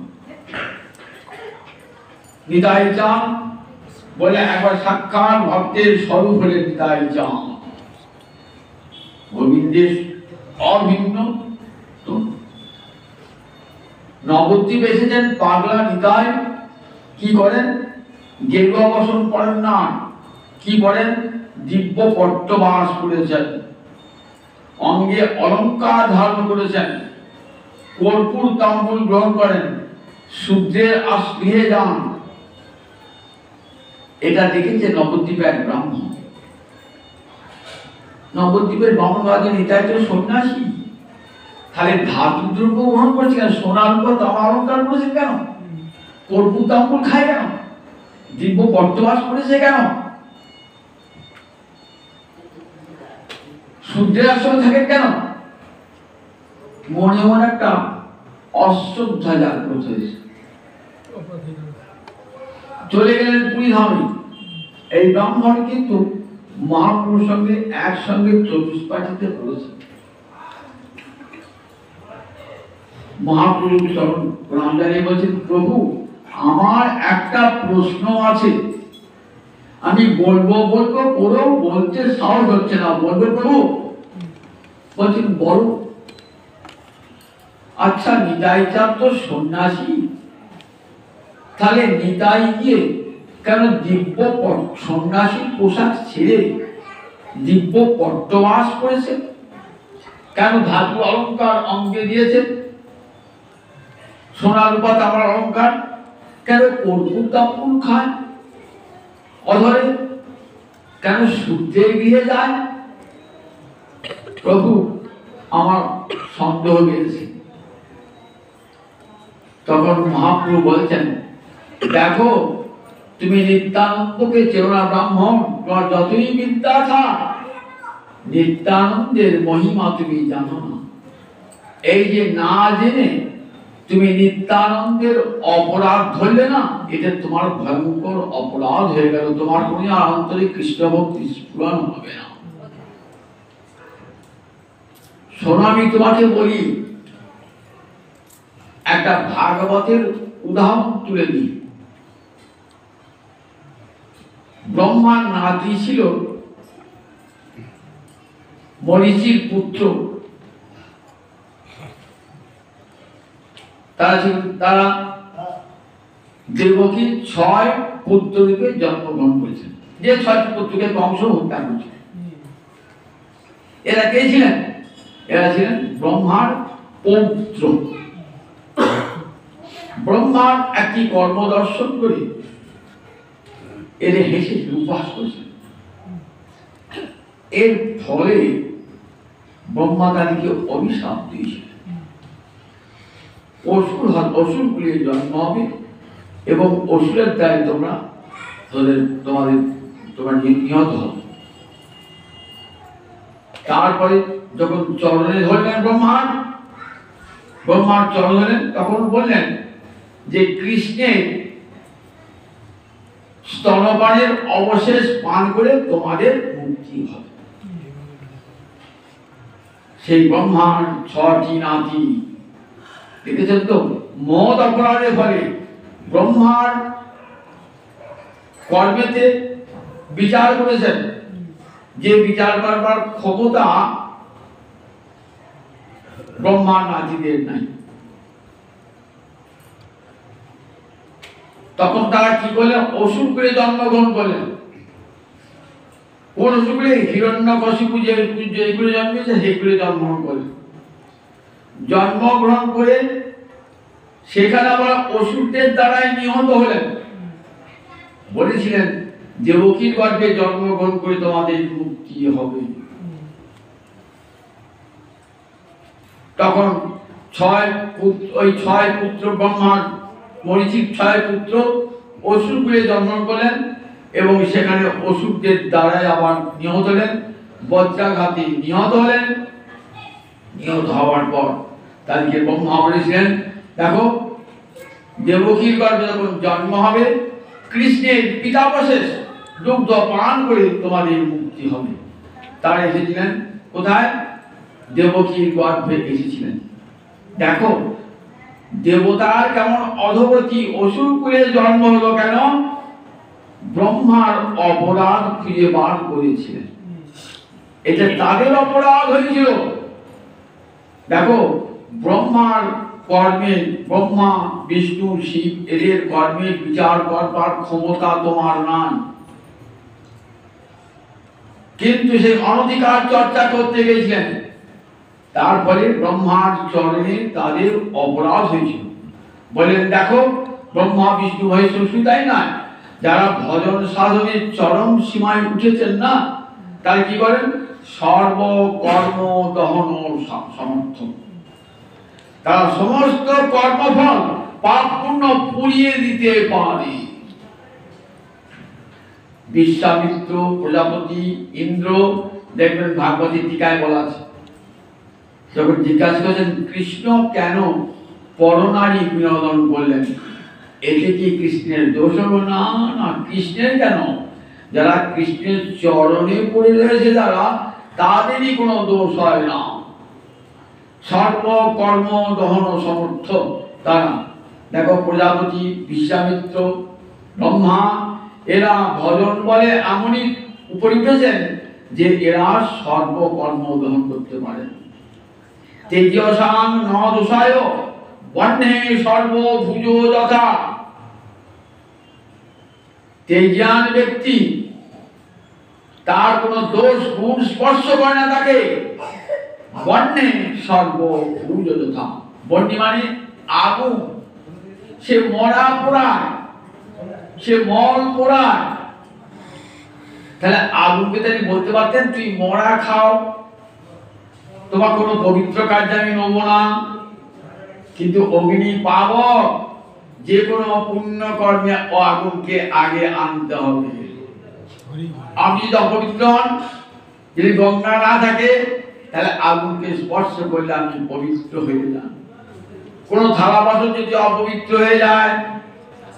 নিতাই চাঁদ বলে একবার সাক্ষাৎ ভক্তের স্বরূপ হলে নিতাই চাঁদ গোবিন্দের অভিন্ন। নবদ্বীপ এসেছেন পাগলা নিতাই, কি করেন? গেরুয়া বসন পড়েন না, কি পড়েন? দিব্য পট্টবাস করেছেন, অঙ্গে অলঙ্কার ধারণ করেছেন, কর্পূর তাম্বুল গ্রহণ করেন, শূদ্রের গৃহে যান। এটা দেখেছে নবদ্বীপের এক ব্রাহ্মণ। নবদ্বীপের ব্রাহ্মণবাদী নিতাই তো সন্ন্যাসী, তাহলে ধাতু দ্রব্য গ্রহণ করেছে কেন? সোনার উপর তামা অলঙ্কার করেছে কেন? কর্পূর তাম্বুল খায় কেন? দিব্য পট্টবাস করেছে কেন? শূদ্রের আশ্রমে থাকে কেন? মনে মনে একটা অশ্রদ্ধা জাগ্রত হয়েছে। চলে গেলেন পুরী ধামে। এই ব্রাহ্মণ কিন্তু মহাপ্রভুর সঙ্গে একসঙ্গে চতুষ্পাঠীতে পড়েছে। মহাপ্রভু চরণ প্রণাম জানিয়ে বলছেন, প্রভু আমার একটা প্রশ্ন আছে, আমি বলবো বলবো করেও বলতে সাহস হচ্ছে না, বলবো প্রভু? বলছেন বলো। আচ্ছা, নিতাই চাঁদ তো সন্ন্যাসী, তাহলে নিতাই গিয়ে কেন দিব্য সন্ন্যাসী পোশাক ছেড়ে দিব্য পট্টবাস করেছে? কেন ধাতু অলঙ্কার অঙ্গে দিয়েছে? সোনা রূপা তামার অলঙ্কার কেন? কর্পূর তাম্বুল খায় অধরে? কেন শূদ্রের গৃহে যায়? প্রভু আমার সন্দেহ বেড়েছে। তখন মহাপ্রভু বলছেন, দেখো তুমি নিত্যানন্দকে চেনো না ব্রাহ্মণ, তোমার যতই বিদ্যা থাক নিত্যানন্দের মহিমা তুমি জানো না। এই যে না জেনে তুমি নিত্যানন্দের অপরাধ ধরলে না, এটা তোমার ভয়ঙ্কর অপরাধ হয়ে গেল। তোমার কোন আন্তরিক কৃষ্ণ ভক্তি স্ফুরণ হবে না। শোনো, আমি তোমাকে বলি, একটা ভাগবতের উদাহরণ তুলে দিই। ব্রহ্মার নাতি ছিল মরীচির পুত্র। তারা দেবকী 6 পুত্র রূপে জন্মগ্রহণ করেছেন, যে 6 পুত্রকে কংস হত্যা করেছে। এরা কে ছিলেন? এরা ছিলেন ব্রহ্মার পৌত্র। ব্রহ্মার একটি কর্ম দর্শন করে এর হেসে উপহাস করেছেন। এর ফলে ব্রহ্মা তাদেরকে অভিশাপ দিয়েছিলেন, অসুরগুলির জন্ম হবে এবং অসুরের দ্বারা তোমরা নিহত হবে। তারপরে যখন চরণে ধরলেন ব্রহ্মার চরণ ধরলেন, তখন বললেন যে কৃষ্ণের স্তনপানের অবশেষ পান করে তোমাদের মুক্তি হবে। সেই ব্রহ্মার 6টি নাতি দেখেছেন তো, মহৎ অপরাধের ফলে ব্রহ্মার কর্মেতে বিচার করেছেন, যে বিচার করবার ক্ষমতা ব্রহ্মার নাতিদের নাই। তখন তারা কি করলেন? অসুর করে জন্মগ্রহণ করলেন। কোন অসুর করে? হিরণ্যকশিপু যে কুলে জন্মেছে সেই কুলে জন্মগ্রহণ করলেন। জন্মগ্রহণ করে সেখানে আবার অসুরদের দ্বারাই নিহত হলেন। বলেছিলেন দেবকীর গর্ভে জন্মগ্রহণ করে তোমাদের মুক্তি হবে। তখন ওই 6 পুত্র ব্রহ্মার মরীচির 6 পুত্র অসুর কুলে জন্মগ্রহণ করলেন এবং সেখানে অসুরদের দ্বারাই আবার নিহত হলেন, বজ্রাঘাতে নিহত হলেন। নিহত হওয়ার পর তাদেরকে ব্রহ্মা বলেছিলেন, দেখো দেবকীর গর্ভে যখন জন্ম হবে কৃষ্ণের পিতাবশেষ দুগ্ধ পান করে তোমাদের মুক্তি হবে। তারা এসেছিলেন কোথায়? দেবকীর গর্ভে এসেছিলেন। দেখো দেবতার কেমন অধোগতি, অসুর কুলে জন্ম হলো কেন? ব্রহ্মার অপরাধ খুঁজে বার করেছিলেন, এটা তাদের অপরাধ হয়েছিল। দেখো ব্রহ্মার কর্মের, ব্রহ্মা বিষ্ণু শিব এদের কর্মের বিচার করবার ক্ষমতা তোমার নাই, কিন্তু সেই অনধিকার চর্চা করতে গেছিলেন। তারপরে ব্রহ্মার চরণে তাদের অপরাধ হয়েছিল। বলেন দেখো ব্রহ্মা বিষ্ণু মহেশ্বর শুধু তাই নয়, যারা ভজন সাধনের চরম সীমায় উঠেছেন না, তারা কি করেন? সর্বকর্ম দহন সমর্থ। তারা সমস্ত কর্মফল পাপ পুণ্য পুড়িয়ে দিতে পারে। বিশ্বামিত্র, প্রজাপতি, ইন্দ্র, দেখবেন ভাগবতী টিকায় বলা আছে, যখন জিজ্ঞাসা করেছেন কৃষ্ণ কেন পরনারী বিনোদন করলেন, এতে কি কৃষ্ণের দোষ হলো? না না, কৃষ্ণের কেন? যারা কৃষ্ণের চরণে পড়ে রয়েছে যারা, তাদেরই কোনো দোষ হয় না। সর্বকর্ম দহন সমর্থ তারা। দেখো প্রজাপতি, বিশ্বামিত্র, ব্রহ্মা এরা ভজন বলে এমনই উপরে উঠেছেন যে এরা সর্বকর্ম দহন করতে পারেন। তেজসাং ন দোষায় বহ্নে সর্বভুজো যথা। তেজিয়ান ব্যক্তি, তার কোনো দোষ গুণ স্পর্শ করে না তাকে। বহ্নে সর্বভুজো যথা, বহ্নি মানে আগুন, সে মরা পোড়ায়, সে মল পোড়ায়। তাহলে আগুনকে তিনি বলতে পারতেন তুই মরা খাও, তোমার কোনো পবিত্র কাজ আমি নেবো না। কিন্তু অগ্নি পাবক, যে কোনো পুণ্য কর্মে ও আগুনকে আগে আনতে হবে। আপনি যদি অপবিত্র হন, যদি গঙ্গা না থাকে, তাহলে আগুনকে স্পর্শ করলে আমি পবিত্র হয়ে যান। কোন থালা বাসন যদি অপবিত্র হয়ে যায়,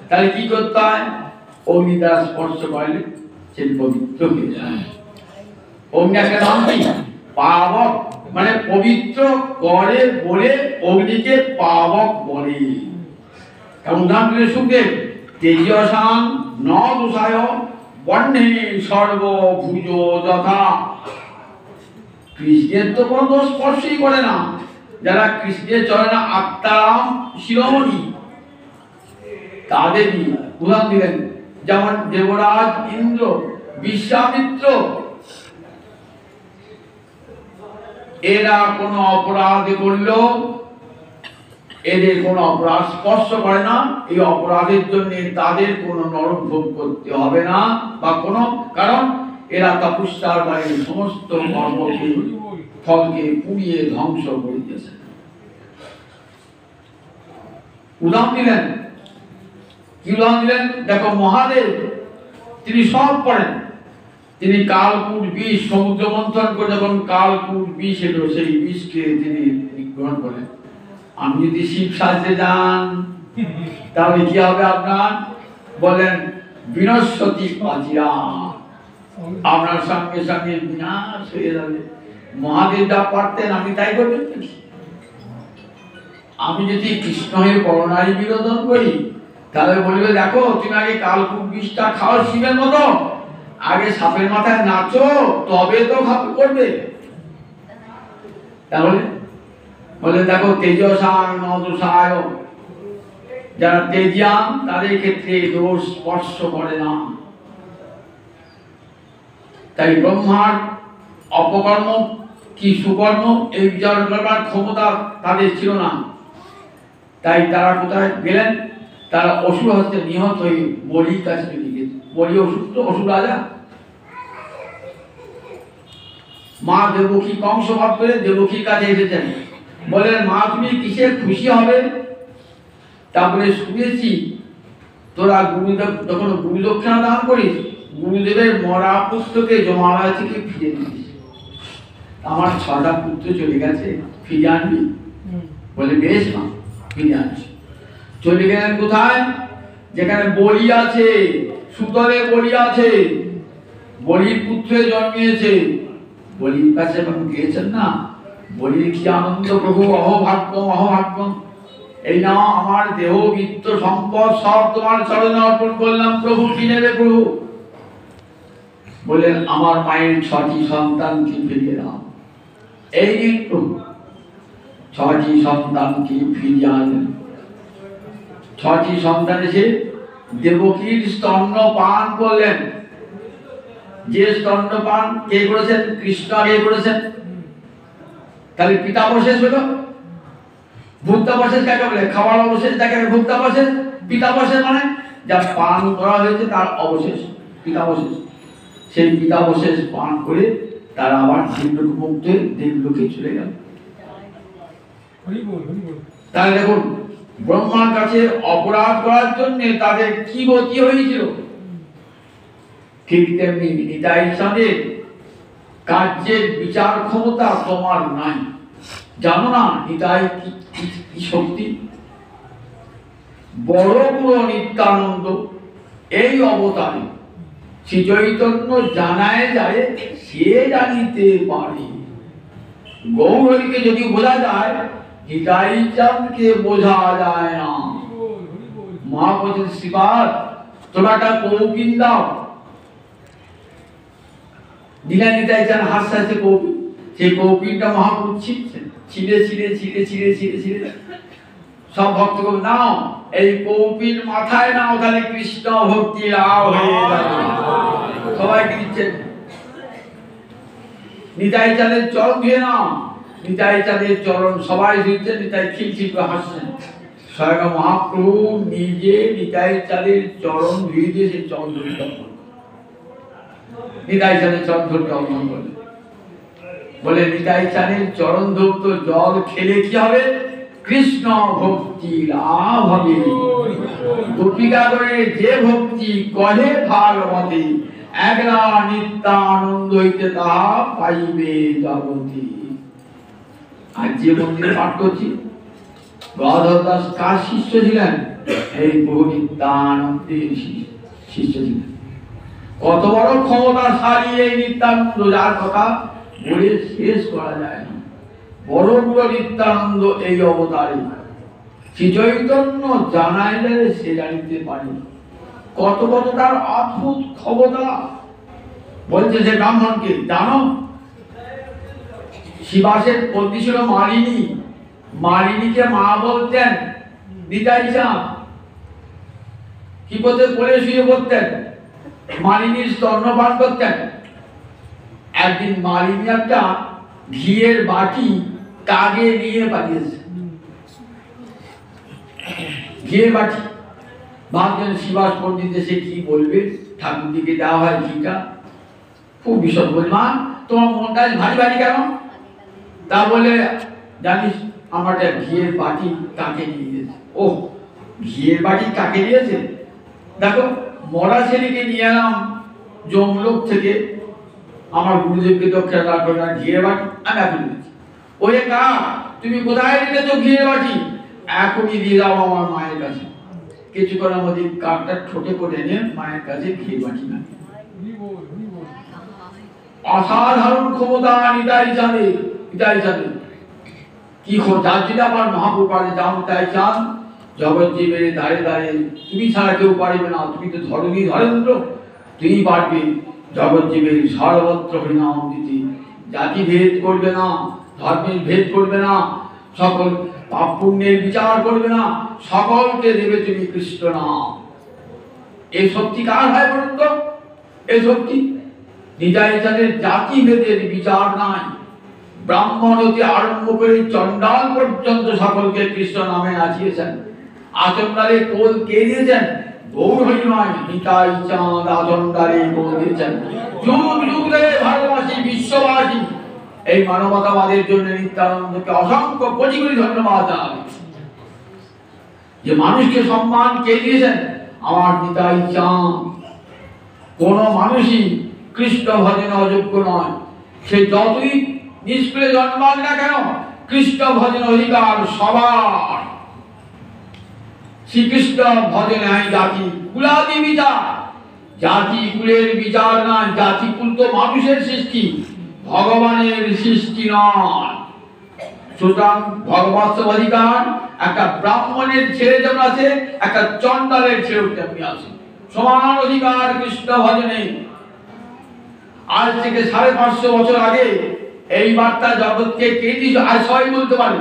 তাহলে কি করতে হয়? অগ্নি দ্বারা স্পর্শ করলে সে পবিত্র হয়ে যায়। অগ্নি একটা নাম কি? পাবক, মানে পবিত্র করে বলে অগ্নিকে পাবক বলে। উদাহরণ দিলে সুখদেব, তেজসাং ন দোষায় বহ্নে সর্বভুজো যথা। কৃষ্ণের তো কোনো দোষ স্পর্শই করে না। যারা কৃষ্ণের চরণে আত্মারাম শিরোমণি, তাদেরই উদাহরণ দিলেন। যেমন দেবরাজ ইন্দ্র, বিশ্বামিত্র, এরা কোনো অপরাধ করলো, এদের কোনো অপরাধ স্পর্শ করে না। এই অপরাধের জন্য তাদের কোনো নরক ভোগ করতে হবে না বা কোনো, কারণ এরা তপস্যার বাইরে সমস্ত কর্মকে ফলকে পুড়িয়ে ধ্বংস করে দিয়েছে। উদাহরণ দিলেন, কি উদাহরণ দিলেন? দেখো মহাদেব, তিনি সব করেন। তিনি কালকূট বিষ সমুদ্র মন্থন করে যখন কালকূট বিষ এলো, সেই বিষকে তিনি গ্রহণ করেন। আমি যদি শিব সাজতে যান তাহলে কি হবে আপনার? বলেন বিনশ্বতী অচিরা, আপনার সঙ্গে সঙ্গে বিনাশ হয়ে যাবে। মহাদেব যা পারতেন আপনি তাই করবেন। আমি যদি কৃষ্ণ হয়ে পরনারী বিনোদন করি, তাহলে বলবে দেখো তুমি আগে কালকূট বিষটা খাও শিবের মতো, আগে সাপের মাথায় নাচো, তবে তো করবে। তাহলে বলে দেখো তেজসাং ন দোষায় যারা তেজিয়ান তাদের ক্ষেত্রে দোষ স্পর্শ করে না। তাই ব্রহ্মার অপকর্ম কি সুকর্ম এই বিচার করবার ক্ষমতা তাদের ছিল না। তাই তারা কোথায় গেলেন? তারা অসুর হস্তে নিহত হয়ে বলির কাছে চলে গেছে। বলি অসুর তো অসুর রাজা। মা দেবকী কংস ভাব করে দেবকীর কাছে এসেছেন, বলেন মা তুমি কিসে খুশি হবে? তারপরে শুনেছি তোরা গুরুদেব যখন গুরু দক্ষিণা দান করিস, গুরুদেবের মরা পুত্রকে জমালয় থেকে ফিরে দিস। আমার 6টা পুত্র চলে গেছে, ফিরে আনবি? বলে বেশ মা, ফিরে আনছি। চলে গেলেন কোথায়? যেখানে বলি আছে, সুতলে বলি আছে, বলির পুত্রে জন্মিয়েছে। বলির কাছে যখন গিয়েছেন না, বলির কি আনন্দ, প্রভু অহভাগ্যম অহভাগ্যম, এই না আমার দেহ বিত্ত সম্পদ সব তোমার চরণে অর্পণ করলাম, প্রভু কি নেবে প্রভু? বলেন আমার মায়ের 6টি সন্তানকে ফিরিয়ে দাও। এই দিন প্রভু 6টি সন্তানকে ফিরিয়ে আনলেন। 6টি সন্তান এসে দেবকীর স্তন্য পান করলেন। যে স্তন্য পান কে করেছেন? কৃষ্ণ আগে করেছেন। তাহলে পিতাবশেষ হলো। ভুক্তাবশেষ কাকে বলে? খাওয়ার অবশেষ যাকে ভুক্তাবশেষ। পিতাবশেষ মানে যা পান করা হয়েছে তার অবশেষ, পিতাবশেষ। সেই পিতাবশেষ পান করে তারা আবার দেবলোক মুক্ত হয়ে দেবলোকে চলে গেল। তাহলে দেখুন ব্রহ্মার কাছে অপরাধ করার জন্য তাদের কি গতি হয়েছিল। ঠিক তেমনি নিতাই চাঁদের কার্যের বিচার ক্ষমতা তোমার নাই। জানো না নিতাই কি শক্তি? বড় পুরো নিত্যানন্দ এই অবতারে শ্রী চৈতন্য জানায় যায়, সে জানিতে পারে। গৌরীকে যদি বোঝা যায়, নিতাই চাঁদকে বোঝা যায় না। মা বলছেন শ্রীপাদ তোমরা একটা কৌপিন দাও। দিলা নিতাই চাঁদ হাসতে হাসতে কৌপিন, সেই কৌপিনটা মহাপ্রভু ছিঁড়ছেন, ছিঁড়ে ছিঁড়ে ছিঁড়ে ছিঁড়ে ছিঁড়ে ছিঁড়ে সব ভক্ত নাও, এই কৌপিন মাথায় নাও, তাহলে কৃষ্ণ ভক্তি লাভ হয়ে যাবে। সবাইকে দিচ্ছেন। নিতাই চাঁদের চরণ ধুয়ে নাও, নিতাই চাঁদের চরণ সবাই ধুচ্ছেন, নিতাই খিলখিল করে হাসছেন। স্বয়ং মহাপ্রভু নিজে নিতাই চাঁদের চরণ ধুয়ে দিয়ে সেই চরণ ধরে নিতাই চাঁদের চরণ ধরতে অর্পণ করলেন। বলে নিতাই চাঁদের চরণ ধরত জল খেলে কি হবে? কৃষ্ণ ভক্তি লাভ হবে। গোপিকা করে যে ভক্তি কহে ভাগবতী, একলা নিত্যানন্দ হইতে তাহা পাইবে জগতি। আর যে মন্দিরে পাঠ করছি, গদাধর দাস কার শিষ্য ছিলেন? এই প্রভু নিত্যানন্দের শিষ্য ছিলেন। কত বড় ক্ষমতাশালী এই নিত্যানন্দ, যার কথা বলে শেষ করা যায় না। বড় বড় নিত্যানন্দ এই অবতারে শ্রী চৈতন্য জানায় যায়, সে জানিতে পারে। কত কত তার অদ্ভুত ক্ষমতা। বলছে সে ব্রাহ্মণকে, জানো শিবাসের পত্নী ছিল মালিনী, মালিনীকে মা বলতেন নিতাই চাঁদ। কি করতে? কোলে শুয়ে পড়তেন, মালিনীর স্তন্যপান করতেন। একদিন মালিনী একটা ঘিয়ের বাটি কাগে নিয়ে পাঠিয়েছে। ঘিয়ের বাটি ভাবছেন শিবাস পণ্ডিত এসে কি বলবে, ঠাকুর দিকে দেওয়া হয় ঘিটা, খুব বিষয় বলি মা তোমার মনটা ভারী ভারী কেন? তা বলে জানিস আমার একটা ঘিয়ের বাটি কাকে নিয়ে গেছে। ও ঘিয়ের বাটি কাকে দিয়েছে? দেখো মরা ছেলেকে নিয়ে এলাম যমলোক থেকে, আমার গুরুদেবকে দক্ষিণা দান করে ঘিয়ের বাটি আমি এখন দিয়েছি। ওরে কা তুমি কোথায় রেখেছো ঘিয়ের বাটি? এখনই দিয়ে যাও আমার মায়ের কাছে। কিছুক্ষণের মধ্যে কাকটা ঠোঁটে করে এনে মায়ের কাছে ঘিয়ের বাটি না। অসাধারণ ক্ষমতা নিতাই জানে, নিতাই জানে কি যার জন্য আমার মহাপ্রভু পারে যাও নিতাই চান জগৎ জীবের দাঁড়ে দাঁড়ে, তুমি ছাড়া কেউ পারবে না, তুমি তো ধরণী ধরেন্দ্র, তুমি পারবে জগৎ জীবের সর্বত্র হরিনাম দিতে। জাতি ভেদ করবে না, ধর্মের ভেদ করবে না, সকল পাপ পুণ্যের বিচার করবে না, সকলকে দেবে তুমি কৃষ্ণ নাম। এই শক্তি কার হয় বলুন তো? এই শক্তি নিতাই চাঁদের জাতি ভেদের বিচার নাই, ব্রাহ্মণ হতে আরম্ভ করে চণ্ডাল পর্যন্ত সকলকে কৃষ্ণ নামে নাচিয়েছেন। আচণ্ডালে কোল কে দিয়েছেন? গৌর হরি নয়, নিতাই চাঁদ আচণ্ডালে কোল দিয়েছেন। যুগ যুগ ধরে ভারতবাসী, বিশ্ববাসী এই মানবতাবাদের জন্য নিত্যানন্দকে অসংখ্য কোটি কোটি ধন্যবাদ জানাবে। যে মানুষকে সম্মান কে দিয়েছেন? আমার নিতাই চাঁদ। কোন মানুষই কৃষ্ণ ভজনে অযোগ্য নয়, সে যতই নিষ্ক্রিয় জন্মাক না কেন, কৃষ্ণ ভজন অধিকার সবার। শ্রীকৃষ্ণ ভজনে হয় জাতি কুলাদি বিচার, জাতি কুলের বিচার না। জাতি কুল তো মানুষের সৃষ্টি, ভগবানের সৃষ্টি নয়। সুতরাং ভগবৎ অধিকার একটা ব্রাহ্মণের ছেলে যেমন আছে, একটা চণ্ডালের ছেলে তেমনি আছে, সমান অধিকার কৃষ্ণ ভজনে। আজ থেকে 550 বছর আগে এই বার্তা জগৎকে কে দিয়েছে আজ সবাই বলতে পারে,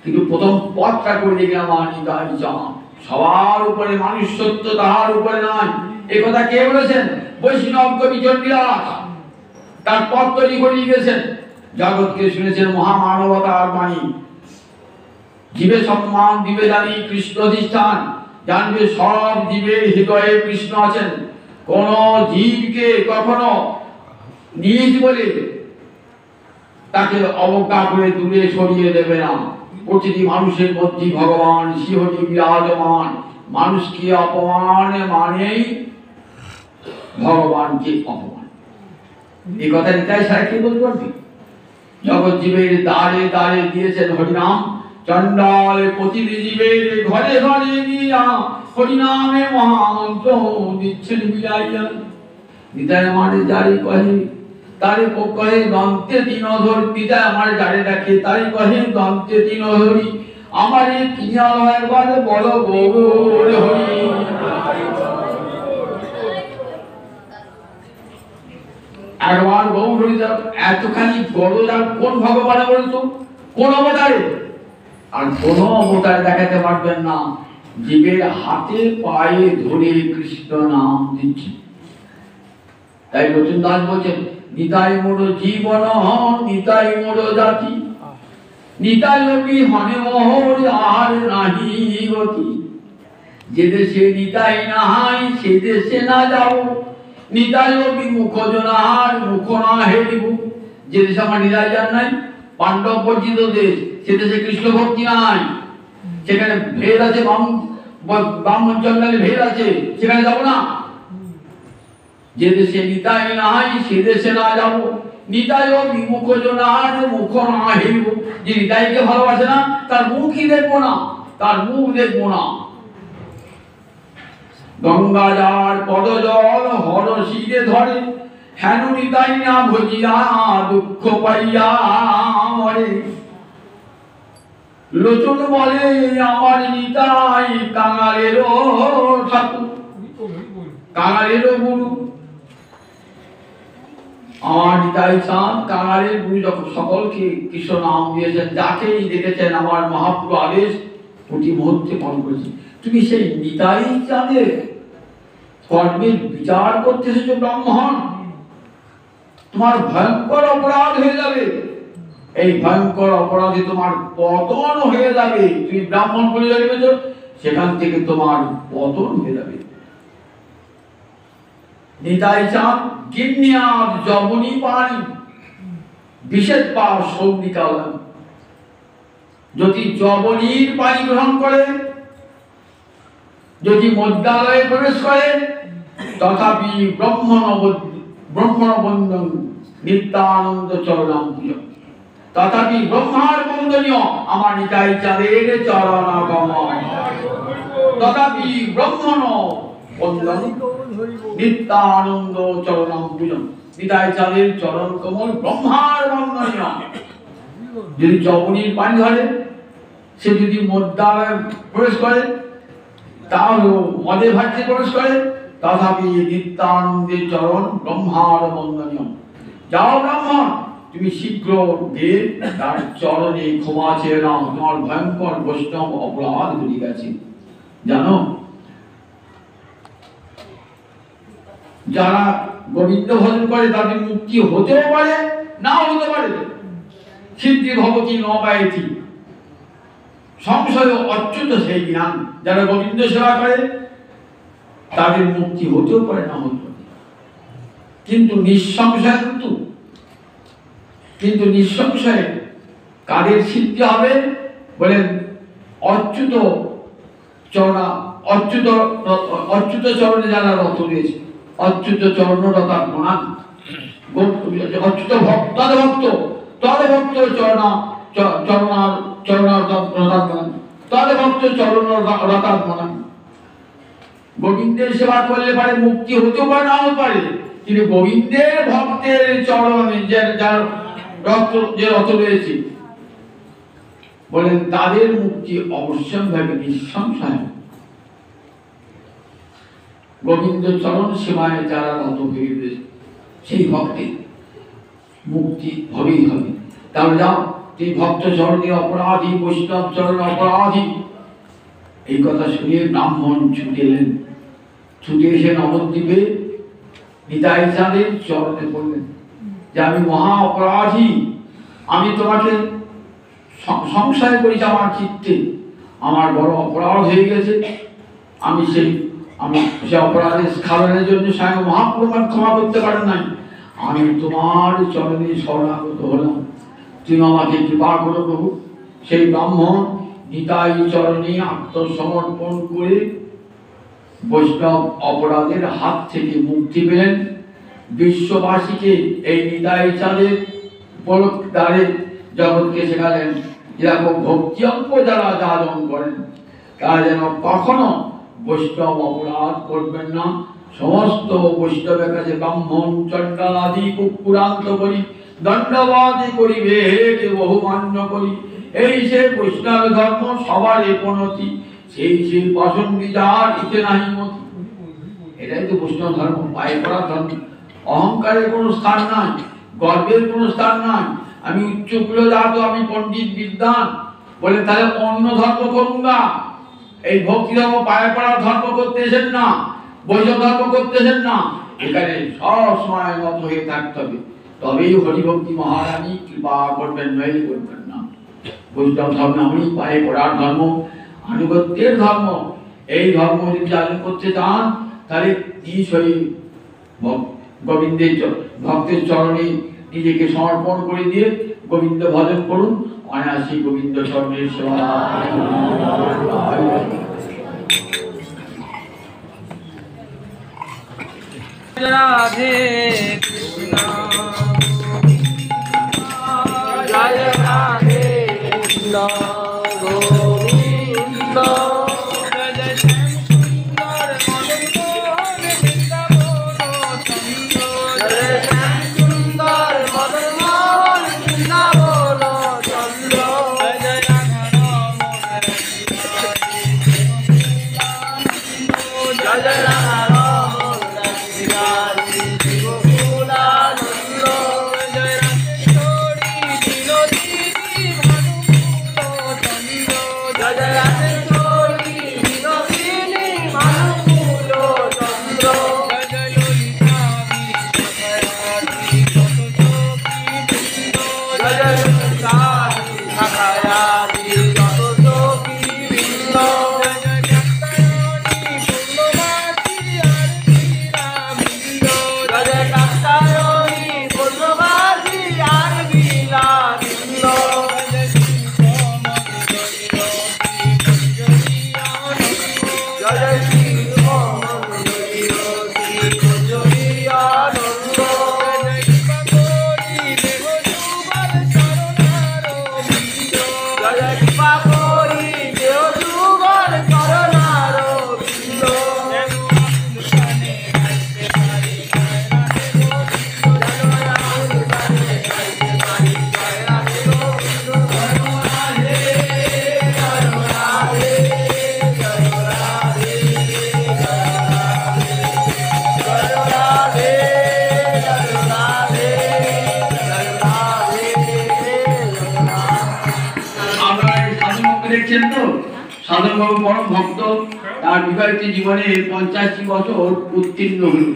কিন্তু প্রথম পথটা করে দেখে আমার নিতাই চাঁদ। সবার উপরে মানুষ সত্য, তাহার উপরে নয়। এই কথা কে বলেছেন? বৈষ্ণব কবি চণ্ডীদাস তার পথ তৈরি করে গেছেন। জগৎকে শুনেছেন মহামানবতার বাণী। জীবে সম্মান দিবে জানি কৃষ্ণ অধিষ্ঠান, জানবে সব জীবের হৃদয়ে কৃষ্ণ আছেন। কোন জীবকে কখনো নিজ বলে তাকে অবজ্ঞা করে দূরে সরিয়ে দেবে না। প্রতিটি মানুষের মধ্যে ভগবান শিহরি বিরাজমান। মানুষকে অপমান মানেই ভগবানকে অপমান। এই কথা নিতাই সারা কে বলতে পারবে? জগৎ জীবের দ্বারে দ্বারে দিয়েছেন হরিনাম। চণ্ডাল প্রতিটি জীবের ঘরে ঘরে গিয়া হরিনামে মহামন্ত্র দিচ্ছেন বিলাইয়া। নিতাই আমার যারে কহে তারে কহে দন্তে তিন ধর। নিতাই আমার যারে ডাকে তারে কহে দন্তে তিন ধরি। আমারে কিনালয় একবার বল গৌর হরি। একবার গৌর হরি। এতখানি গরজ আর কোন ভগবানে বলতো? কোন অবতারে? আর কোন অবতারে দেখাতে পারবেন না জীবের হাতে পায়ে ধরে কৃষ্ণ নাম দিচ্ছে। তাই নতুন দাস বলছেন, নিতাই মোর জীবন নিতাই মোর জাতি, নিতাই অপি হনে মোহর আর নাহি গতি। যে দেশে নিতাই নাহাই সে দেশে না যাও, নিতাই অপি মুখ জনার মুখ না হেরিব। যে দেশে আমার নিতাই যান নাই, পাণ্ডব বর্জিত দেশ, সে দেশে কৃষ্ণ ভক্তি নাই। সেখানে ভেদ আছে, ব্রাহ্মণ চণ্ডালে ভেদ আছে, সেখানে যাবো না। যে দেশে নিতাই নাই সে দেশে না যাব, নিতাই বিমুখ জনার মুখ না হেরিব। যে নিতাইকে ভালোবাসে না তার মুখই দেখবো না, তার মুখ দেখবো না। গঙ্গা যার পদজল হর শিরে ধরে, হেন নিতাই না ভজিয়া দুঃখ পাইয়া মরে। লোচন বলে আমার নিতাই কাঙালেরও ঠাকুর, কাঙালেরও গুরু। আমার নিতাই চাঁদ কাঙালের গুরু। যখন সকলকে কৃষ্ণ নাম দিয়েছেন, যাকেই দেখেছেন আমার মহাপ্রভু আদেশ প্রতি মুহূর্তে পালন করেছি। তুমি সেই নিতাই চাঁদের কর্মের বিচার করতে এসেছো ব্রাহ্মণ, তোমার ভয়ঙ্কর অপরাধ হয়ে যাবে। এই ভয়ঙ্কর অপরাধে তোমার পতন হয়ে যাবে। তুমি ব্রাহ্মণ বলে জন্মেছ, সেখান থেকে তোমার পতন হয়ে যাবে। নিতাই চাঁদ গিন্নিয়াদ যমনী পানি বিশেষ পার সৌনিকালন। যদি যমনীর পানি গ্রহণ করে, যদি মধ্যালয়ে প্রবেশ করে, তথাপি ব্রহ্মণবন্দন নিত্যানন্দ চরণাম পূজা। তথাপি ব্রহ্মার বন্দনীয় আমার নিতাই চাঁদের চরণাগম। তথাপি ব্রহ্মণ বন্দন নিত্যানন্দ চরণাম পূজন। নিতাই চাঁদের চরণ কমল ব্রহ্মার বন্দনীয়। যদি যমনীর পানি ধরে, সে যদি মধ্যালয়ে প্রবেশ করে, তাহলে মদে ভাট্যে প্রবেশ করে, তথাপি নিত্যানন্দের চরণ ব্রহ্মার বন্দনীয়। যাও ব্রাহ্মণ, তুমি শীঘ্র গিয়ে তার চরণে ক্ষমা চেয়ে নাও, তোমার ভয়ঙ্কর বৈষ্ণব অপরাধ ঘটে গেছে। জানো, যারা গোবিন্দ ভজন করে তাদের মুক্তি হতেও পারে, নাও হতে পারে। সিদ্ধি ভবতি নবায়তি, সংশয় অচ্যুত সেই জ্ঞান। যারা গোবিন্দ সেবা করে তাদের মুক্তি হতেও পারে, না হতে পারে। কিন্তু নিঃসংশয় কিন্তু নিঃসংশয়ে কাদের সিদ্ধি হবে বলেন? অচ্যুত চরণে যারা রত রয়েছে, অচ্যুত চরণ রতাত্মনা, অচ্যুত ভক্ত তদভক্ত রতাত্মনা। গোবিন্দের সেবা করলে পারে মুক্তি হতে পারে, না হতে পারে। কিন্তু গোবিন্দের ভক্তের চরণে যার রক্ত যে রত রয়েছে বলেন, তাদের মুক্তি অবশ্যম্ভাবী, নিঃসংশয়। গোবিন্দ চরণ সেবায় যারা রত হয়ে রয়েছে সেই ভক্তের মুক্তি হবেই হবে। তাহলে যাও, এই ভক্ত চরণে অপরাধী, বৈষ্ণব চরণে অপরাধী। এই কথা শুনে ব্রাহ্মণ ছুটে এলেন, ছুটে এসে নবদ্বীপে নিতাই চাঁদের চরণে পড়লেন যে আমি মহা অপরাধী, আমি তোমাকে সংশয় করেছি আমার চিত্তে, আমার বড় অপরাধ হয়ে গেছে। আমি সে অপরাধের স্খলনের জন্য স্বয়ং মহাপ্রভু ক্ষমা করতে পারেন নাই। আমি তোমার চরণে শরণাগত হলাম, তুমি আমাকে কৃপা করো প্রভু। সেই ব্রাহ্মণ নিতাই চরণে আত্মসমর্পণ করে বৈষ্ণব অপরাধের হাত থেকে মুক্তি পেলেন। বিশ্ববাসীকে এই নিতাই চাঁদের পরক দ্বারে জগৎকে শেখালেন, এরকম ভক্তি অঙ্ক যারা যাজন করেন তারা যেন কখনো বৈষ্ণব অপরাধ করবেন না। সমস্ত বৈষ্ণবের কাছে ব্রাহ্মণ চণ্ডাল আদি কুকুরান্ত করি, দণ্ডবাদী করিবে হেকে বহু মান্য করি। এই সে বৈষ্ণব ধর্ম সবার পনতি, সেই সেই বাসন বিচার ইতে নাহি মতি। এটাই তো বৈষ্ণব ধর্ম, পায়ে পড়া ধর্ম। অহংকারের কোনো স্থান নাই, গর্বের কোনো স্থান নাই। আমি উচ্চ কুলজাত, আমি পণ্ডিত বিদ্বান বলে তাহলে অন্য ধর্ম করুন না। এই ভক্তি ধর্ম, পায়ে পড়ার ধর্ম করতেছেন না, বৈষ্ণব ধর্ম করতেছেন না। এখানে সব সময় নত হয়ে থাকতে হবে, তবেই হরিভক্তি মহারানী কৃপা করবেন, নইলে করবেন না। বৈষ্ণব ধর্ম আমি পায়ে পড়ার ধর্ম, আনুগত্যের ধর্ম। এই ধর্ম যদি চালু করতে চান তাহলে নিশ্চয়ই গোবিন্দের ভক্তের চরণে নিজেকে সমর্পণ করে দিয়ে গোবিন্দ ভজন করুন। অনায়াসী গোবিন্দ চরণের সেবা। রাধে কৃষ্ণ, জয় রাধে কৃষ্ণ গোবিন্দ। সাধনবাবু পরম ভক্ত, তার বিবাহিত জীবনে 85 বছর উত্তীর্ণ হল।